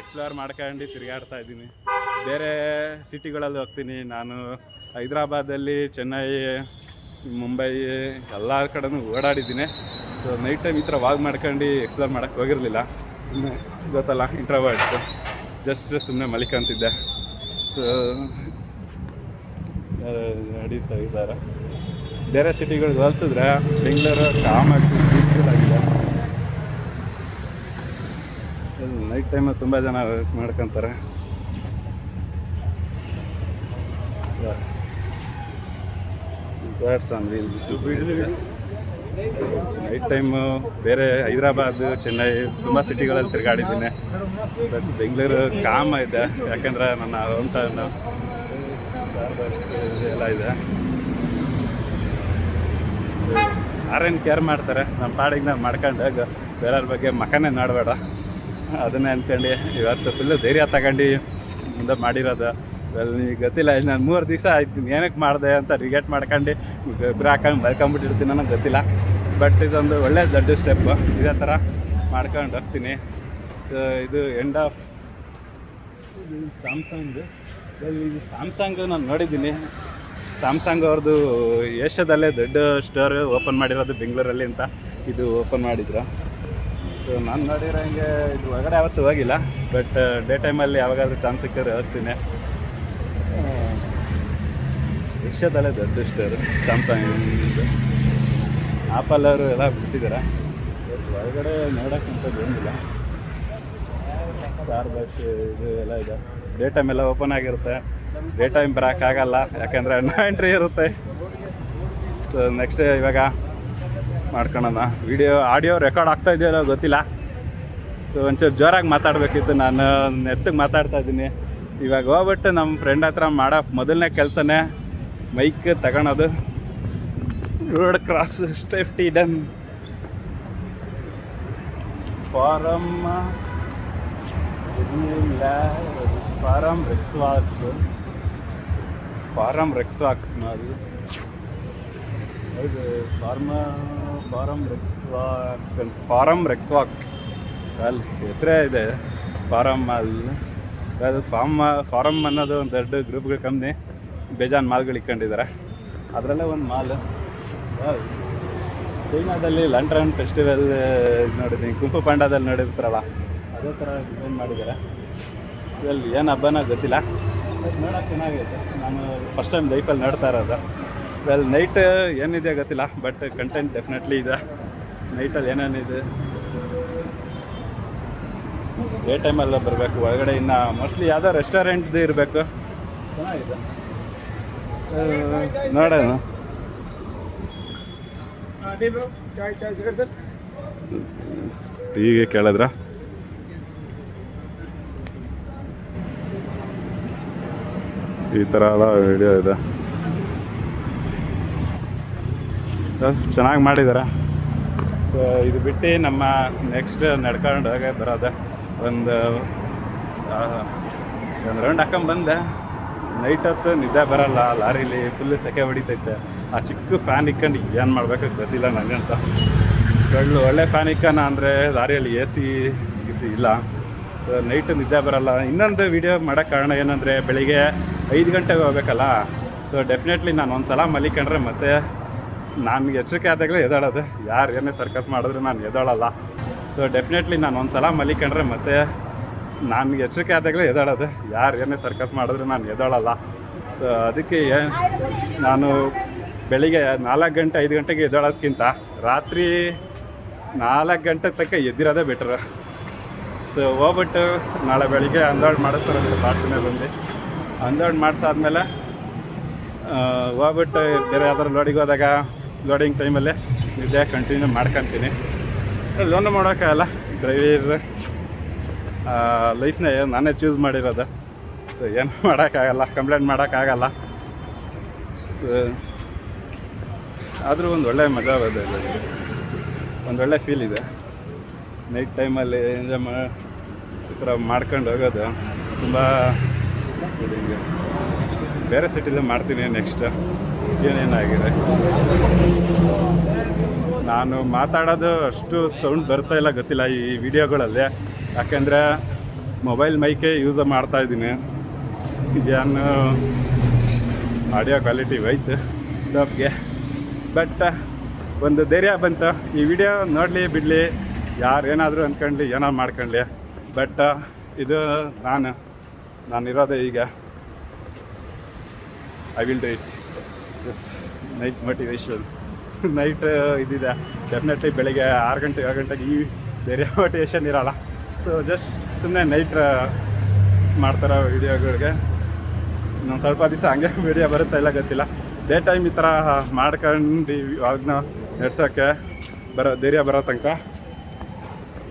ಎಕ್ಸ್ಪ್ಲೋರ್ ಮಾಡ್ಕೊಂಡು ತಿರುಗಾಡ್ತಾ ಇದ್ದೀನಿ. ಬೇರೆ ಸಿಟಿಗಳಲ್ಲಿ ಹೋಗ್ತೀನಿ ನಾನು. ಹೈದ್ರಾಬಾದಲ್ಲಿ, ಚೆನ್ನೈ, ಮುಂಬೈ ಎಲ್ಲ ಕಡೆನೂ ಓಡಾಡಿದ್ದೀನಿ. ಸೊ ನೈಟ್ ಟೈಮ್ ಈ ಥರ ವಾಕ್ ಮಾಡ್ಕೊಂಡು ಎಕ್ಸ್ಪ್ಲೋರ್ ಮಾಡೋಕ್ಕೆ ಹೋಗಿರಲಿಲ್ಲ. ಸುಮ್ಮನೆ ಗೊತ್ತಲ್ಲ, ಇಂಟ್ರೋವರ್ಟ್ಸು, ಜಸ್ಟ್ ಸುಮ್ಮನೆ ಮಲಿಕಂತಿದ್ದೆ. ಸೊ ನಡೀತಾ ಇದ್ದಾರೆ. ಬೇರೆ ಸಿಟಿಗಳಿಗೆ ಹೋಲಿಸಿದ್ರೆ ಬೆಂಗಳೂರು ಕಾಮಾಗಿ ಪೀಸ್ಫುಲ್ ಆಗಿದೆ. ನೈಟ್ ಟೈಮಲ್ಲಿ ತುಂಬ ಜನ ಮಾಡ್ಕೊತಾರೆ. ನೈಟ್ ಟೈಮು ಬೇರೆ ಹೈದ್ರಾಬಾದ್, ಚೆನ್ನೈ ತುಂಬ ಸಿಟಿಗಳಲ್ಲಿ ತಿರುಗಾಡಿದ್ದೀನಿ. ಬಟ್ ಬೆಂಗಳೂರು ಕಾಮ ಇದೆ, ಯಾಕೆಂದರೆ ನನ್ನ ಹೋಮ್ ಟೌನು ಎಲ್ಲ ಇದೆ. ಯಾರೇನು ಕೇರ್ ಮಾಡ್ತಾರೆ, ನಮ್ಮ ಪಾಡಿಗೆ ನಾವು ಮಾಡ್ಕೊಂಡು ಬೇರೆಯವ್ರ ಬಗ್ಗೆ ಮಕ್ಕನೇ ನೋಡಬೇಡ, ಅದನ್ನೇ ಅಂದ್ಕೊಂಡು ಇವತ್ತು ಫುಲ್ಲು ಧೈರ್ಯ ತಗೊಂಡು ಮುಂದೆ ಮಾಡಿರೋದು. ನಿಮಗೆ ಗೊತ್ತಿಲ್ಲ, ನಾನು 3 ದಿವಸ ಆಯ್ತು ಏನಕ್ಕೆ ಮಾಡಿದೆ ಅಂತ ರಿಗ್ರೆಟ್ ಮಾಡ್ಕೊಂಡು ಇಬ್ಬರು ಹಾಕೊಂಡು ಮಲ್ಕೊಂಬಿಟ್ಟಿರ್ತೀನಿ, ನನಗೆ ಗೊತ್ತಿಲ್ಲ. ಬಟ್ ಇದೊಂದು ಒಳ್ಳೆ ದೊಡ್ಡ ಸ್ಟೆಪ್. ಇದೇ ಥರ ಮಾಡ್ಕೊಂಡು ಹೋಗ್ತೀನಿ. ಸೊ ಇದು ಎಂಡ್ ಆಫ್ ಸ್ಯಾಮ್ಸಂಗು ನಾನು ನೋಡಿದ್ದೀನಿ. ಸ್ಯಾಮ್ಸಂಗ್ ಅವ್ರದ್ದು ಏಷ್ಯಾದಲ್ಲೇ ದೊಡ್ಡ ಸ್ಟೋರ್ ಓಪನ್ ಮಾಡಿರೋದು ಬೆಂಗಳೂರಲ್ಲಿ ಅಂತ ಇದು ಓಪನ್ ಮಾಡಿದ್ರು. ಸೊ ನಾನು ನೋಡಿರೋ ಹಂಗೆ ಇದು ಹೊರಗಡೆ ಯಾವತ್ತೂ ಹೋಗಿಲ್ಲ, ಬಟ್ ಡೇ ಟೈಮಲ್ಲಿ ಯಾವಾಗಾದ್ರೂ ಚಾನ್ಸ್ ಸಿಕ್ಕಿದ್ರೆ ಹೋಗ್ತೀನಿ. ಏಷ್ಯಾದಲ್ಲೇ ದೊಡ್ಡ ಸ್ಟೋರು ಸ್ಯಾಮ್ಸಂಗ್. ಆಪಲ್ ಅವರು ಎಲ್ಲ ಬಿಟ್ಟಿದ್ದಾರೆ. ಹೊರಗಡೆ ನೋಡೋಕ್ಕಂಥದ್ದು ಏನಿಲ್ಲ. ಸ್ಟಾರ್ ಬಸ್ ಇದು ಎಲ್ಲ ಇದೆ. ಡೇ ಟೈಮ್ ಎಲ್ಲ ಓಪನ್ ಆಗಿರುತ್ತೆ. ಡೇ ಟೈಮ್ ಬರೋಕ್ಕಾಗಲ್ಲ, ಯಾಕೆಂದರೆ ನೋ ಎಂಟ್ರಿ ಇರುತ್ತೆ. ಸೊ ನೆಕ್ಸ್ಟ್ ಇವಾಗ ಮಾಡ್ಕೊಳ್ಳೋಣ. ಆಡಿಯೋ ರೆಕಾರ್ಡ್ ಆಗ್ತಾ ಇದೆಯೋ ಗೊತ್ತಿಲ್ಲ. ಸೊ ಒಂಚೂರು ಜೋರಾಗಿ ಮಾತಾಡಬೇಕಿತ್ತು. ನಾನು ನೆತ್ತಿಗೆ ಮಾತಾಡ್ತಾ ಇದ್ದೀನಿ. ಇವಾಗ ಹೋಗ್ಬಿಟ್ಟು ನಮ್ಮ ಫ್ರೆಂಡ್ ಹತ್ರ ಮಾಡೋ ಮೊದಲನೇ ಕೆಲಸನೇ ಮೈಕ್ ತಗೊಳೋದು. Road cross safety done. Forum Rex Walk ಅದು ಹೌದು. ಫಾರಮ್ ರೆಕ್ಸ್ವಾಕ್ ಅಲ್ಲಿ ಹೆಸರೇ ಇದೆ. ಫಾರಮ್ ಅದು ಫಾರಮ್ ಅನ್ನೋದು ಒಂದು ದೊಡ್ಡ ಗ್ರೂಪ್ಗಳ ಕಂಪ್ನಿ. ಬೇಜಾನ್ ಮಾಲ್ಗಳು ಇಟ್ಕೊಂಡಿದ್ದಾರೆ. ಅದರಲ್ಲೇ ಒಂದು ಮಾಲ್. ಚೈನಾದಲ್ಲಿ ಲಂಟ್ರನ್ ಫೆಸ್ಟಿವಲ್ ನೋಡಿದ್ದೀನಿ, ಕುಂಫು ಪಾಂಡಾದಲ್ಲಿ ನೋಡಿರ್ತಾರಲ್ಲ ಅದೇ ಥರ ಡಿಸೈನ್ ಮಾಡಿದ್ದಾರೆ. ಇದರಲ್ಲಿ ಏನು ಹಬ್ಬನ ಗೊತ್ತಿಲ್ಲ, ಬಟ್ ನೋಡೋಕೆ ಚೆನ್ನಾಗೈತೆ. ನಾನು ಫಸ್ಟ್ ಟೈಮ್ ಲೈಫಲ್ಲಿ ನೋಡ್ತಾ ಇರೋದು. ವೆಲ್ ನೈಟ್ ಏನಿದೆ ಗೊತ್ತಿಲ್ಲ, ಬಟ್ ಕಂಟೆಂಟ್ ಡೆಫಿನೆಟ್ಲಿ ಇದೆ. ನೈಟಲ್ಲಿ ಏನೇನಿದೆ ಡೇ ಟೈಮಲ್ಲ ಬರಬೇಕು. ಒಳಗಡೆ ಇನ್ನು ಮೋಸ್ಟ್ಲಿ ಯಾವುದೋ ರೆಸ್ಟೋರೆಂಟ್ದು ಇರಬೇಕು. ಚೆನ್ನಾಗಿದೆ ನೋಡೋಣ. ಟೀಗೆ ಕೇಳಿದ್ರ ಈ ಥರ ಎಲ್ಲ ವಿಡಿಯೋ ಇದೆ. ಚೆನ್ನಾಗಿ ಮಾಡಿದ್ದಾರೆ. ಸೊ ಇದು ಬಿಟ್ಟು ನಮ್ಮ ನೆಕ್ಸ್ಟ್ ನಡ್ಕೊಂಡು ಹೋಗಿ ಬರೋದೆ. ಒಂದು ರೌಂಡ್ ಹಾಕೊಂಬಂದೆ. ನೈಟ್ ಹೊತ್ತು ನಿದ್ದೆ ಬರೋಲ್ಲ. ಲಾರೀಲಿ ಫುಲ್ಲು ಸೆಕೆ ಹೊಡಿತೈತೆ. ಆ ಚಿಕ್ಕ ಫ್ಯಾನ್ ಇಕ್ಕೊಂಡು ಏನು ಮಾಡಬೇಕು ಗೊತ್ತಿಲ್ಲ ನನಗಂತ. ಒಳ್ಳೆ ಫ್ಯಾನ್ ಇಕ್ಕೋಣ ಅಂದರೆ ಲಾರಿಯಲ್ಲಿ ಎ ಸಿ ಇಲ್ಲ. ಸೊ ನೈಟು ನಿದ್ದೆ ಬರೋಲ್ಲ. ಇನ್ನೊಂದು ವೀಡಿಯೋ ಮಾಡೋಕ್ಕೆ ಕಾರಣ ಏನಂದರೆ ಬೆಳಿಗ್ಗೆ 5 ಗಂಟೆಗೆ ಹೋಗ್ಬೇಕಲ್ಲ. ಸೊ ಡೆಫಿನೆಟ್ಲಿ ನಾನು ಒಂದು ಸಲ ಮಲಿಕೊಂಡ್ರೆ ಮತ್ತೆ ನನಗೆ ಎಚ್ಚರಿಕೆ ಆದಾಗಲೇ ಎದ್ದೇಳೋದು. ಯಾರು ಏನೇ ಸರ್ಕಸ್ ಮಾಡಿದ್ರು ನಾನು ಎದ್ದೇಳಲ್ಲ. ಸೊ ಡೆಫಿನೆಟ್ಲಿ ನಾನು ಒಂದು ಸಲ ಮಲಿಕೊಂಡ್ರೆ ಮತ್ತೆ ನನಗೆ ಎಚ್ಚರಿಕೆ ಆದಾಗಲೇ ಎದ್ದೇಳೋದು. ಯಾರು ಏನೇ ಸರ್ಕಸ್ ಮಾಡಿದ್ರು ನಾನು ಎದ್ದೇಳಲ್ಲ. ಸೊ ಅದಕ್ಕೆ ನಾನು ಬೆಳಿಗ್ಗೆ 4 ಗಂಟೆ 5 ಗಂಟೆಗೆ ಎದ್ದೇಳೋದಕ್ಕಿಂತ ರಾತ್ರಿ 4 ಗಂಟೆ ತನಕ ಎದ್ದಿರೋದೇ ಬೆಟ್ರು. ಸೊ ಹೋಗ್ಬಿಟ್ಟು ನಾಳೆ ಬೆಳಿಗ್ಗೆ ಅನ್ಲೋಡ್ ಮಾಡಿಸ್ತಾರೆ ಬಾಟ್ಲಿನೇ ಬಂದು. ಅನ್ಲೋಡ್ ಮಾಡಿಸಾದ್ಮೇಲೆ ಹೋಗ್ಬಿಟ್ಟು ಬೇರೆ ಯಾವ್ದಾರು ಲೋಡಿಗೆ ಹೋದಾಗ ಲೋಡಿಂಗ್ ಟೈಮಲ್ಲೇ ನಿದ್ದೆ ಕಂಟಿನ್ಯೂ ಮಾಡ್ಕೊತೀನಿ. ಲೋನ್ ಮಾಡೋಕ್ಕಾಗಲ್ಲ. ಡ್ರೈವರ್ ಲೈಫ್ನೇ ನಾನೇ ಚೂಸ್ ಮಾಡಿರೋದು. ಸೊ ಏನು ಮಾಡೋಕ್ಕಾಗಲ್ಲ, ಕಂಪ್ಲೇಂಟ್ ಮಾಡೋಕ್ಕಾಗಲ್ಲ. ಸೊ ಆದರೂ ಒಂದು ಒಳ್ಳೆ ಮಜಾ ಬರ್ತದೆ, ಒಂದೊಳ್ಳೆ ಫೀಲ್ ಇದೆ. ನೈಟ್ ಟೈಮಲ್ಲಿ ಎಂಜಾಯ್ ಈ ಥರ ಮಾಡ್ಕೊಂಡು ಹೋಗೋದು ತುಂಬ ಹಿಂಗೆ. ಬೇರೆ ಸಿಟಿಲಿ ಮಾಡ್ತೀನಿ ನೆಕ್ಸ್ಟ್. ಏನೇನಾಗಿದೆ ನಾನು ಮಾತಾಡೋದು ಅಷ್ಟು ಸೌಂಡ್ ಬರ್ತಾ ಇಲ್ಲ ಗೊತ್ತಿಲ್ಲ ಈ ವಿಡಿಯೋಗಳಲ್ಲಿ, ಯಾಕೆಂದರೆ ಮೊಬೈಲ್ ಮೈಕೆ ಯೂಸ್ ಮಾಡ್ತಾಯಿದ್ದೀನಿ. ಏನು ಆಡಿಯೋ ಕ್ವಾಲಿಟಿ ಹೋಯ್ತು ಟೋಪ್ಗೆ. ಬಟ್ ಒಂದು ಧೈರ್ಯ ಬಂತು. ಈ ವಿಡಿಯೋ ನೋಡಲಿ ಬಿಡಲಿ, ಯಾರು ಏನಾದರೂ ಅಂದ್ಕೊಂಡ್ಲಿ ಏನಾದ್ರು ಮಾಡ್ಕೊಳ್ಳಿ. ಬಟ್ ಇದು ನಾನಿರೋದೇ ಈಗ. I will do it. Yes, night motivation. Night ಇದಿದೆ ಡೆಫಿನೆಟ್ಲಿ. ಬೆಳಿಗ್ಗೆ 6 ಗಂಟೆ 7 ಗಂಟೆಗೆ ಈ ಬೇರೆ ಮೋಟಿವೇಶನ್ ಇರೋಲ್ಲ. ಸೊ ಜಸ್ಟ್ ಸುಮ್ಮನೆ ನೈಟ್ ಮಾಡ್ತಾರೋ ವೀಡಿಯೋಗಳಿಗೆ. ಇನ್ನೊಂದು ಸ್ವಲ್ಪ ದಿವಸ ಹಂಗೆ ವೀಡಿಯೋ ಬರುತ್ತಾ ಇಲ್ಲ ಗೊತ್ತಿಲ್ಲ. ಡೇ ಟೈಮ್ ಈ ಥರ ಮಾಡ್ಕೊಂಡು ಇವಾಗನ್ನ ನಡ್ಸೋಕ್ಕೆ ಧೈರ್ಯ ಬರೋ ತನಕ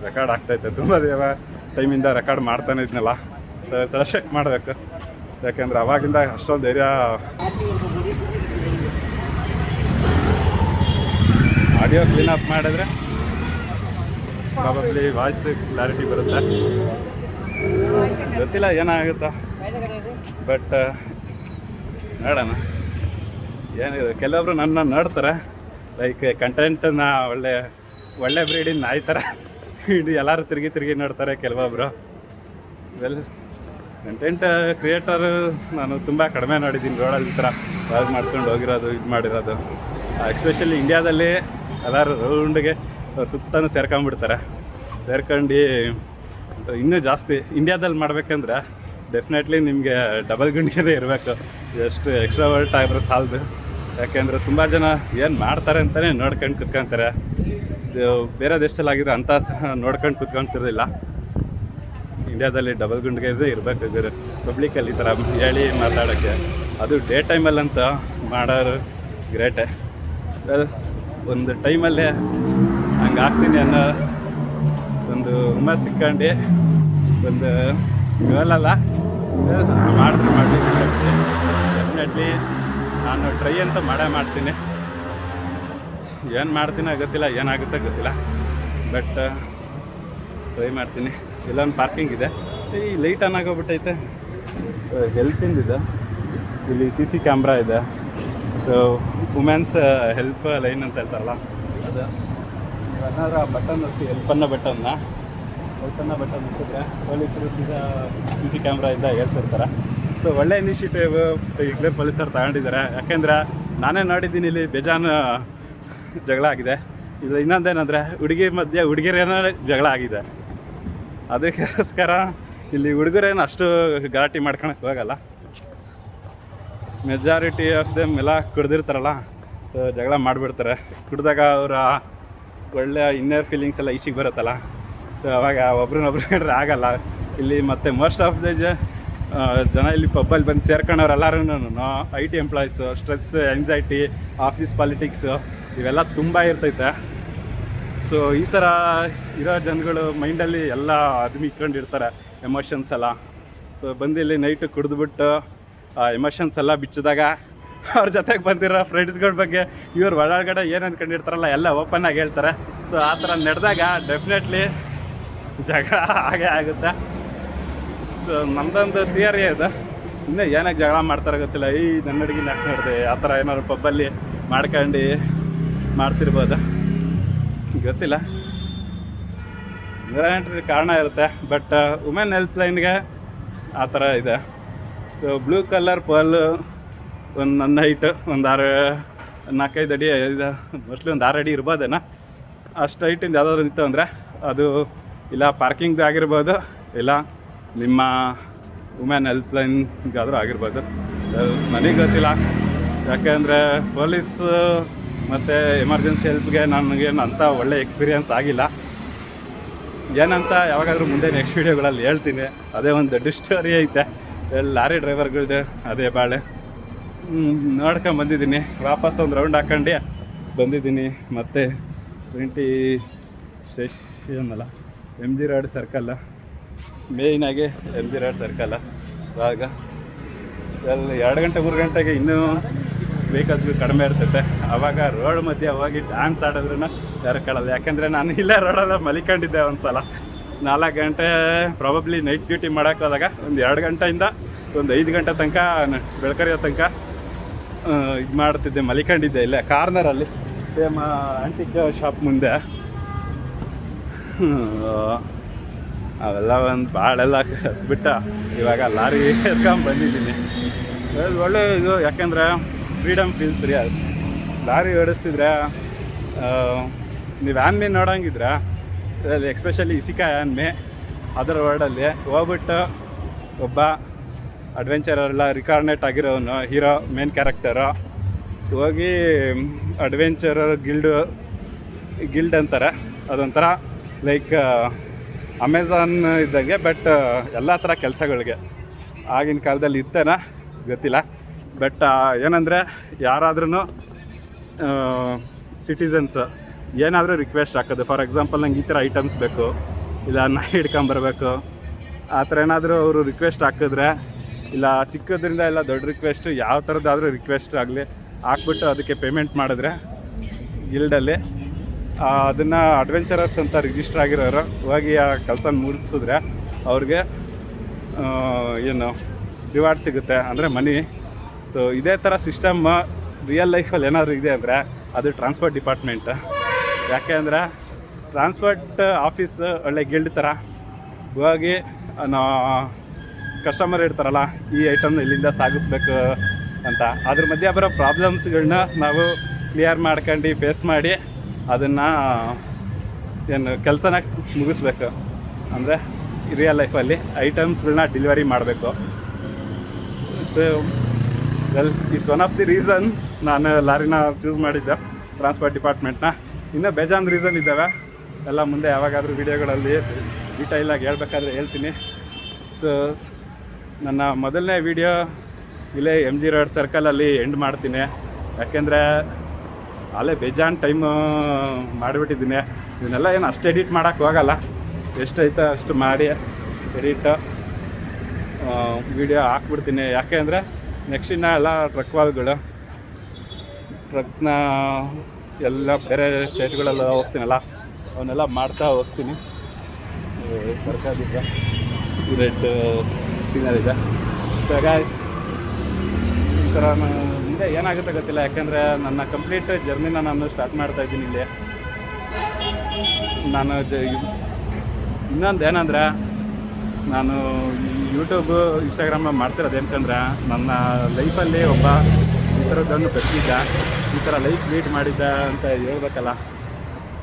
ರೆಕಾರ್ಡ್ ಆಗ್ತಾಯಿತ್ತು. ತುಂಬ ಟೈಮಿಂದ ರೆಕಾರ್ಡ್ ಮಾಡ್ತಾನೆ ಇದ್ನಲ್ಲ. ಸೊ ಈ ಥರ ಚೆಕ್ ಮಾಡಬೇಕು, ಯಾಕೆಂದರೆ ಅವಾಗಿಂದ ಅಷ್ಟೊಂದು ಧೈರ್ಯ. ಆಡಿಯೋ ಕ್ಲೀನಪ್ ಮಾಡಿದ್ರೆ ಪ್ರಾಬಬ್ಲಿ ವಾಯ್ಸ್ ಕ್ಲಾರಿಟಿ ಬರುತ್ತೆ. ಗೊತ್ತಿಲ್ಲ ಏನಾಗುತ್ತಾ, ಬಟ್ ನೋಡೋಣ ಏನಿದೆ. ಕೆಲವೊಬ್ರು ನನ್ನ ನೋಡ್ತಾರೆ, ಲೈಕ್ ಕಂಟೆಂಟನ್ನ ಒಳ್ಳೆ ಬ್ರೀಡಿನ ನಾಯಿ ಥರ ಎಲ್ಲರೂ ತಿರುಗಿ ನೋಡ್ತಾರೆ ಕೆಲವೊಬ್ಬರು. ವೆಲ್, ಕಂಟೆಂಟ್ ಕ್ರಿಯೇಟರು ನಾನು ತುಂಬ ಕಡಿಮೆ ನೋಡಿದ್ದೀನಿ ರೋಡಲ್ಲಿ ಈ ಥರ ವಾಯ್ಸ್ ಮಾಡ್ಕೊಂಡು ಹೋಗಿರೋದು, ಇದು ಮಾಡಿರೋದು. ಎಸ್ಪೆಷಲಿ ಇಂಡಿಯಾದಲ್ಲಿ ಎಲ್ಲರೂ ರೌಂಡ್ಗೆ ಸುತ್ತಲೂ ಸೇರ್ಕೊಂಡ್ಬಿಡ್ತಾರೆ. ಸೇರ್ಕೊಂಡು ಇನ್ನೂ ಜಾಸ್ತಿ ಇಂಡಿಯಾದಲ್ಲಿ ಮಾಡ್ಬೇಕಂದ್ರೆ ಡೆಫಿನೆಟ್ಲಿ ನಿಮಗೆ ಡಬಲ್ ಗುಂಡಿಗೆ ಇರಬೇಕು. ಎಷ್ಟು ಎಕ್ಸ್ಟ್ರಾವರ್ಟ್ ಆಗಿರೋ ಸಾಲದು. ಯಾಕೆಂದರೆ ತುಂಬ ಜನ ಏನು ಮಾಡ್ತಾರೆ ಅಂತಲೇ ನೋಡ್ಕೊಂಡು ಕುತ್ಕೊತಾರೆ. ಬೇರೆ ದೇಶದಲ್ಲಿ ಆಗಿರೋ ಅಂಥ ನೋಡ್ಕೊಂಡು ಕುತ್ಕೊತಿರೋದಿಲ್ಲ. ಇಂಡಿಯಾದಲ್ಲಿ ಡಬಲ್ ಗುಂಡಿಗೆ ಇರಬೇಕು ಪಬ್ಲಿಕಲ್ಲಿ ಈ ಥರ ಹೇಳಿ ಮಾತಾಡೋಕ್ಕೆ. ಅದು ಡೇ ಟೈಮಲ್ಲಂತ ಮಾಡೋರು ಗ್ರೇಟೆ. ಒಂದು ಟೈಮಲ್ಲೇ ಹಂಗೆ ಆಗ್ತೀನಿ ಅನ್ನೋ ಒಂದು ಹುಮ್ಮಸ್ ಸಿಕ್ಕೊಂಡು ಒಂದು ಇವೆಲ್ಲ ಮಾಡಿದ್ರೆ ಡೆಫಿನೆಟ್ಲಿ ನಾನು ಟ್ರೈ ಅಂತ ಮಾಡ್ತೀನಿ. ಏನು ಮಾಡ್ತೀನೋ ಗೊತ್ತಿಲ್ಲ, ಏನಾಗುತ್ತೆ ಗೊತ್ತಿಲ್ಲ, ಬಟ್ ಟ್ರೈ ಮಾಡ್ತೀನಿ. ಇಲ್ಲೊಂದು ಪಾರ್ಕಿಂಗ್ ಇದೆ. ಈ ಲೈಟ್ ಆನ್ ಆಗೋಗ್ಬಿಟ್ಟೈತೆ. ಹೆಲ್ತಿಂದಿದೆ. ಇಲ್ಲಿ CC ಕ್ಯಾಮ್ರಾ ಇದೆ. ಸೊ ವುಮೆನ್ಸ್ ಹೆಲ್ಪ್ ಲೈನ್ ಅಂತ ಹೇಳ್ತಾರಲ್ಲ ಅದು. ಏನಾದ್ರು ಆ ಬಟನ್ ಒತ್ತಿ ಹೆಲ್ಪನ್ನ ಬಟನ್ನ ಒತ್ತಿದ್ರೆ ಪೊಲೀಸರು CC ಕ್ಯಾಮ್ರಾಯಿಂದ ಹೇಳ್ತಿರ್ತಾರೆ. ಸೊ ಒಳ್ಳೆ ಇನಿಷಿಯೇಟಿವ್ ಈಗಲೇ ಪೊಲೀಸರು ತಗೊಂಡಿದ್ದಾರೆ. ಯಾಕೆಂದರೆ ನಾನೇ ನೋಡಿದ್ದೀನಿ ಇಲ್ಲಿ ಬೇಜಾನು ಜಗಳ ಆಗಿದೆ. ಇದು ಇನ್ನೊಂದೇನೆಂದರೆ ಹುಡುಗಿ ಮಧ್ಯೆ ಹುಡುಗಿರೇನೋ ಜಗಳ ಆಗಿದೆ. ಅದಕ್ಕೋಸ್ಕರ ಇಲ್ಲಿ ಹುಡುಗರೇನು ಅಷ್ಟು ಗಲಾಟೆ ಮಾಡ್ಕೊಳಕ್ಕೆ ಹೋಗಲ್ಲ. ಮೆಜಾರಿಟಿ ಆಫ್ ದೆಮ್ ಎಲ್ಲ ಕುಡ್ದಿರ್ತಾರಲ್ಲ, ಜಗಳ ಮಾಡಿಬಿಡ್ತಾರೆ. ಕುಡ್ದಾಗ ಅವರ ಒಳ್ಳೆಯ ಇನ್ನರ್ ಫೀಲಿಂಗ್ಸ್ ಎಲ್ಲ ಈಚೆಗೆ ಬರುತ್ತಲ್ಲ. ಸೊ ಅವಾಗ ಒಬ್ರನ್ನೊಬ್ರು ಕಂಡ್ರೆ ಆಗಲ್ಲ ಇಲ್ಲಿ. ಮತ್ತು ಮೋಸ್ಟ್ ಆಫ್ ದ ಜನ ಇಲ್ಲಿ ಪಬ್ಬಲ್ಲಿ ಬಂದು ಸೇರ್ಕೊಂಡವ್ರೆಲ್ಲರೂ IT employees. Stress, anxiety, office politics ಇವೆಲ್ಲ ತುಂಬ ಇರ್ತೈತೆ. ಸೊ ಈ ಥರ ಇರೋ ಜನಗಳು ಮೈಂಡಲ್ಲಿ ಎಲ್ಲ ಅದನ್ನ ಇಟ್ಕೊಂಡಿರ್ತಾರೆ, ಎಮೋಷನ್ಸ್ ಎಲ್ಲ. ಸೊ ಬಂದು ಇಲ್ಲಿ ನೈಟು ಕುಡಿದ್ಬಿಟ್ಟು ಆ ಎಮೋಷನ್ಸ್ ಎಲ್ಲ ಬಿಚ್ಚಿದಾಗ ಅವ್ರ ಜೊತೆಗೆ ಬಂದಿರೋ ಫ್ರೆಂಡ್ಸ್ಗಳ ಬಗ್ಗೆ ಇವ್ರು ಒಳಗಡೆ ಏನು ಅಂದ್ಕೊಂಡಿರ್ತಾರಲ್ಲ ಎಲ್ಲ ಓಪನ್ನಾಗಿ ಹೇಳ್ತಾರೆ. ಸೊ ಆ ಥರ ನಡೆದಾಗ ಡೆಫಿನೆಟ್ಲಿ ಜಗಳ ಹಾಗೇ ಆಗುತ್ತೆ. ಸೊ ನಮ್ಮದೊಂದು ಥಿಯರಿ ಇದೆ. ಇನ್ನೂ ಏನಕ್ಕೆ ಜಗಳ ಮಾಡ್ತಾರೆ ಗೊತ್ತಿಲ್ಲ. ನನ್ನ ಹುಡುಗಿನ ಯಾಕೆ ನೋಡಿದೆ ಆ ಥರ ಏನಾದ್ರು ಪಬ್ಬಲ್ಲಿ ಮಾಡ್ಕೊಂಡು ಮಾಡ್ತಿರ್ಬೋದು, ಗೊತ್ತಿಲ್ಲ. ಕಾರಣ ಇರುತ್ತೆ. ಬಟ್ ವುಮೆನ್ ಹೆಲ್ಪ್ ಲೈನ್ಗೆ ಆ ಥರ ಇದೆ. ಸೊ ಬ್ಲೂ ಕಲರ್ ಪರ್ಲು ಒಂದು ನನ್ನ ಹೈಟ್ ಒಂದು 4-5 ಅಡಿ ಇದೆ. ಮೋಸ್ಟ್ಲಿ ಒಂದು 6 ಅಡಿ ಇರ್ಬೋದೇನೋ. ಅಷ್ಟು ಹೈಟಿಂದ ಯಾವುದಾದ್ರು ಇತ್ತು ಅಂದರೆ ಅದು ಇಲ್ಲ ಪಾರ್ಕಿಂಗ್ದು ಆಗಿರ್ಬೋದು, ಇಲ್ಲ ನಿಮ್ಮ ವುಮೆನ್ ಹೆಲ್ಪ್ ಲೈನ್ಗಾದರೂ ಆಗಿರ್ಬೋದು. ನನಗೆ ಗೊತ್ತಿಲ್ಲ. ಯಾಕೆಂದರೆ ಪೊಲೀಸು ಮತ್ತು ಎಮರ್ಜೆನ್ಸಿ ಹೆಲ್ಪ್ಗೆ ನನಗೇನು ಅಂಥ ಒಳ್ಳೆ ಎಕ್ಸ್ಪೀರಿಯನ್ಸ್ ಆಗಿಲ್ಲ. ಏನಂತ ಯಾವಾಗಾದರೂ ಮುಂದೆ ನೆಕ್ಸ್ಟ್ ವೀಡಿಯೋಗಳಲ್ಲಿ ಹೇಳ್ತೀನಿ. ಅದೇ ಒಂದು ದೊಡ್ಡ ಸ್ಟೋರಿ ಐತೆ. ಲಾರಿ ಡ್ರೈವರ್ಗಳ್ದು ಅದೇ ಬಾಳೆ ನೋಡ್ಕೊಂಬಂದಿದ್ದೀನಿ. ವಾಪಸ್ ಒಂದು ರೌಂಡ್ ಹಾಕ್ಕೊಂಡು ಬಂದಿದ್ದೀನಿ. ಮತ್ತು 20 ಸ್ಟೇಷನ್ ಅಲ್ಲ, MG ರೋಡ್ ಸರ್ಕಲ್ಲ, ಮೇಯ್ನಾಗಿ MG ರೋಡ್ ಸರ್ಕಲ್ಲ. ಇವಾಗ 2 ಗಂಟೆ 3 ಗಂಟೆಗೆ ಇನ್ನೂ ವೆಹಿಕಲ್ಸ್ಗಳು ಕಡಿಮೆ ಇರ್ತೈತೆ. ಆವಾಗ ರೋಡ್ ಮಧ್ಯೆ ಹೋಗಿ ಡ್ಯಾನ್ಸ್ ಆಡಿದ್ರೂ ಯಾರು ಕೇಳಲ್ಲ. ಯಾಕೆಂದರೆ ನಾನು ಇಲ್ಲೇ ರೋಡಲ್ಲ ಮಲಿಕೊಂಡಿದ್ದೆ ಒಂದು ಸಲ. 4 ಗಂಟೆ ಪ್ರಾಬಬ್ಲಿ ನೈಟ್ ಡ್ಯೂಟಿ ಮಾಡೋಕ್ಕೆ ಹೋದಾಗ ಒಂದು 2 ಗಂಟೆಯಿಂದ ಒಂದು 5 ಗಂಟೆ ತನಕ ಬೆಳಕರಿಯೋ ತನಕ ಇದು ಮಾಡ್ತಿದ್ದೆ, ಮಲಿಕೊಂಡಿದ್ದೆ ಇಲ್ಲೇ ಕಾರ್ನರಲ್ಲಿ ಸೇಮ್ ಆಂಟಿಕ್ ಶಾಪ್ ಮುಂದೆ. ಅವೆಲ್ಲ ಒಂದು ಭಾಳೆಲ್ಲ ಬಿಟ್ಟು ಇವಾಗ ಲಾರಿ ಎತ್ಕೊಂಡು ಬಂದಿದ್ದೀನಿ. ಒಳ್ಳೆ ಇದು. ಯಾಕೆಂದರೆ ಫ್ರೀಡಮ್ ಫೀಲ್ಸ್ ರೀ. ಅದು ಲಾರಿ ಓಡಿಸ್ತಿದ್ರೆ ನೀವು ಆ್ಯನ್ಮೆ ನೋಡೋಂಗಿದ್ರೆ ಎಕ್ಸ್ಪೆಷಲಿ ಇಸಿಕಾ ಆ್ಯನ್ಮೆ ಅದರ ವರ್ಡಲ್ಲಿ ಹೋಗ್ಬಿಟ್ಟು ಒಬ್ಬ ಅಡ್ವೆಂಚರೆಲ್ಲ ರಿಕಾರ್ನೇಟ್ ಆಗಿರೋನು ಹೀರೋ ಮೇನ್ ಕ್ಯಾರೆಕ್ಟರು ಹೋಗಿ ಅಡ್ವೆಂಚರರ್ ಗಿಲ್ಡ್ ಅಂತಾರೆ. ಅದೊಂಥರ ಲೈಕ್ ಅಮೆಝಾನ್ ಇದ್ದಂಗೆ, ಬಟ್ ಎಲ್ಲ ಥರ ಕೆಲಸಗಳಿಗೆ ಆಗಿನ ಕಾಲದಲ್ಲಿ ಇತ್ತೇನ ಗೊತ್ತಿಲ್ಲ. ಬಟ್ ಏನಂದರೆ ಯಾರಾದ್ರೂ ಸಿಟಿಸನ್ಸ್ ಏನಾದರೂ ರಿಕ್ವೆಸ್ಟ್ ಹಾಕೋದು, ಫಾರ್ ಎಕ್ಸಾಂಪಲ್ ನಂಗೆ ಈ ಥರ ಐಟಮ್ಸ್ ಬೇಕು, ಇಲ್ಲ ನಾಯಿ ಹಿಡ್ಕೊಂಬರ್ಬೇಕು, ಆ ಥರ ಏನಾದರೂ ಅವರು ರಿಕ್ವೆಸ್ಟ್ ಹಾಕಿದ್ರೆ, ಇಲ್ಲ ಚಿಕ್ಕದ್ರಿಂದ ಎಲ್ಲ ದೊಡ್ಡ ರಿಕ್ವೆಸ್ಟು ಯಾವ ಥರದ್ದಾದರೂ ರಿಕ್ವೆಸ್ಟ್ ಆಗಲಿ ಹಾಕ್ಬಿಟ್ಟು ಅದಕ್ಕೆ ಪೇಮೆಂಟ್ ಮಾಡಿದ್ರೆ ಗಿಲ್ಡಲ್ಲಿ ಅದನ್ನು ಅಡ್ವೆಂಚರರ್ಸ್ ಅಂತ ರಿಜಿಸ್ಟರ್ ಆಗಿರೋರು ಹೋಗಿ ಆ ಕೆಲಸ ಮುಗಿಸಿದ್ರೆ ಅವ್ರಿಗೆ ಏನು ರಿವಾರ್ಡ್ ಸಿಗುತ್ತೆ, ಅಂದರೆ ಮನಿ. ಸೊ ಇದೇ ಥರ ಸಿಸ್ಟಮ್ ರಿಯಲ್ ಲೈಫಲ್ಲಿ ಏನಾದರೂ ಇದೆ ಅಂದರೆ ಅದು ಟ್ರಾನ್ಸ್ಪೋರ್ಟ್ ಡಿಪಾರ್ಟ್ಮೆಂಟ್. ಯಾಕೆ ಅಂದರೆ ಟ್ರಾನ್ಸ್ಪೋರ್ಟ್ ಆಫೀಸ್ ಒಳ್ಳೆ ಗಿಲ್ಡ್ ಥರ ಹೋಗಿ ಕಸ್ಟಮರ್ ಇರ್ತಾರಲ್ಲ, ಈ ಐಟಮ್ನ ಇಲ್ಲಿಂದ ಸಾಗಿಸ್ಬೇಕು ಅಂತ, ಅದ್ರ ಮಧ್ಯೆ ಬರೋ ಪ್ರಾಬ್ಲಮ್ಸ್ಗಳನ್ನ ನಾವು ಕ್ಲಿಯರ್ ಮಾಡ್ಕೊಂಡು ಫೇಸ್ ಮಾಡಿ ಅದನ್ನು ಏನು ಕೆಲಸನ ಮುಗಿಸ್ಬೇಕು. ಅಂದರೆ ರಿಯಲ್ ಲೈಫಲ್ಲಿ ಐಟಮ್ಸ್ಗಳನ್ನ ಡೆಲಿವರಿ ಮಾಡಬೇಕು. So well it's one of the reasons ನಾನು ಲಾರಿನ ಚೂಸ್ ಮಾಡಿದ್ದೆ, ಟ್ರಾನ್ಸ್ಪೋರ್ಟ್ ಡಿಪಾರ್ಟ್ಮೆಂಟ್ನ. ಇನ್ನೂ ಬೇಜಾನ್ ರೀಸನ್ ಇದ್ದಾವೆ, ಎಲ್ಲ ಮುಂದೆ ಯಾವಾಗಾದರೂ ವೀಡಿಯೋಗಳಲ್ಲಿ ಡೀಟೈಲಾಗಿ ಹೇಳ್ಬೇಕಾದ್ರೆ ಹೇಳ್ತೀನಿ. ಸೊ ನನ್ನ ಮೊದಲನೇ ವೀಡಿಯೋ ಇಲ್ಲೇ MG ರೋಡ್ ಸರ್ಕಲಲ್ಲಿ ಎಂಡ್ ಮಾಡ್ತೀನಿ, ಯಾಕೆಂದರೆ ಅಲ್ಲೇ ಬೇಜಾನ್ ಟೈಮು ಮಾಡಿಬಿಟ್ಟಿದ್ದೀನಿ. ಇದನ್ನೆಲ್ಲ ಏನು ಅಷ್ಟು ಎಡಿಟ್ ಮಾಡೋಕ್ಕೆ ಹೋಗಲ್ಲ, ಎಷ್ಟೈತೋ ಅಷ್ಟು ಮಾಡಿ ಎಡಿಟ್ ವೀಡಿಯೋ ಹಾಕ್ಬಿಡ್ತೀನಿ. ಯಾಕೆ ಅಂದರೆ ನೆಕ್ಸ್ಟ್ ಇನ್ನು ಎಲ್ಲ ಟ್ರಕ್ ವಾಲ್ಗಳು, ಟ್ರಕ್ನ ಎಲ್ಲ ಬೇರೆ ಸ್ಟೇಟ್ಗಳೆಲ್ಲ ಹೋಗ್ತೀನಲ್ಲ ಅವನ್ನೆಲ್ಲ ಮಾಡ್ತಾ ಹೋಗ್ತೀನಿ. ಸರ್ಕಾರದಿಂದ ರೆಡ್ ಸಿಗ್ನಲ್ ಇದೆ. ಸೊ ಗಾಯ್ಸ್, ಈ ಥರ ಮುಂದೆ ಏನಾಗುತ್ತೆ ಗೊತ್ತಿಲ್ಲ, ಯಾಕೆಂದರೆ ನನ್ನ ಕಂಪ್ಲೀಟ್ ಜರ್ನಿನ ನಾನು ಸ್ಟಾರ್ಟ್ ಮಾಡ್ತಾಯಿದ್ದೀನಿ ಇಲ್ಲಿ. ನಾನು ಇನ್ನೊಂದು ಏನಂದರೆ, ನಾನು ಯೂಟ್ಯೂಬು ಇನ್ಸ್ಟಾಗ್ರಾಮ ಮಾಡ್ತಿರೋದು ಏನಂತಂದರೆ, ನನ್ನ ಲೈಫಲ್ಲಿ ಒಬ್ಬ ಈ ಥರದ್ದನ್ನು ಬೆಳೆದಿದ್ದ, ಈ ಥರ ಲೈಫ್ ಲೀಡ್ ಮಾಡಿದ್ದ ಅಂತ ಹೇಳ್ಬೇಕಲ್ಲ.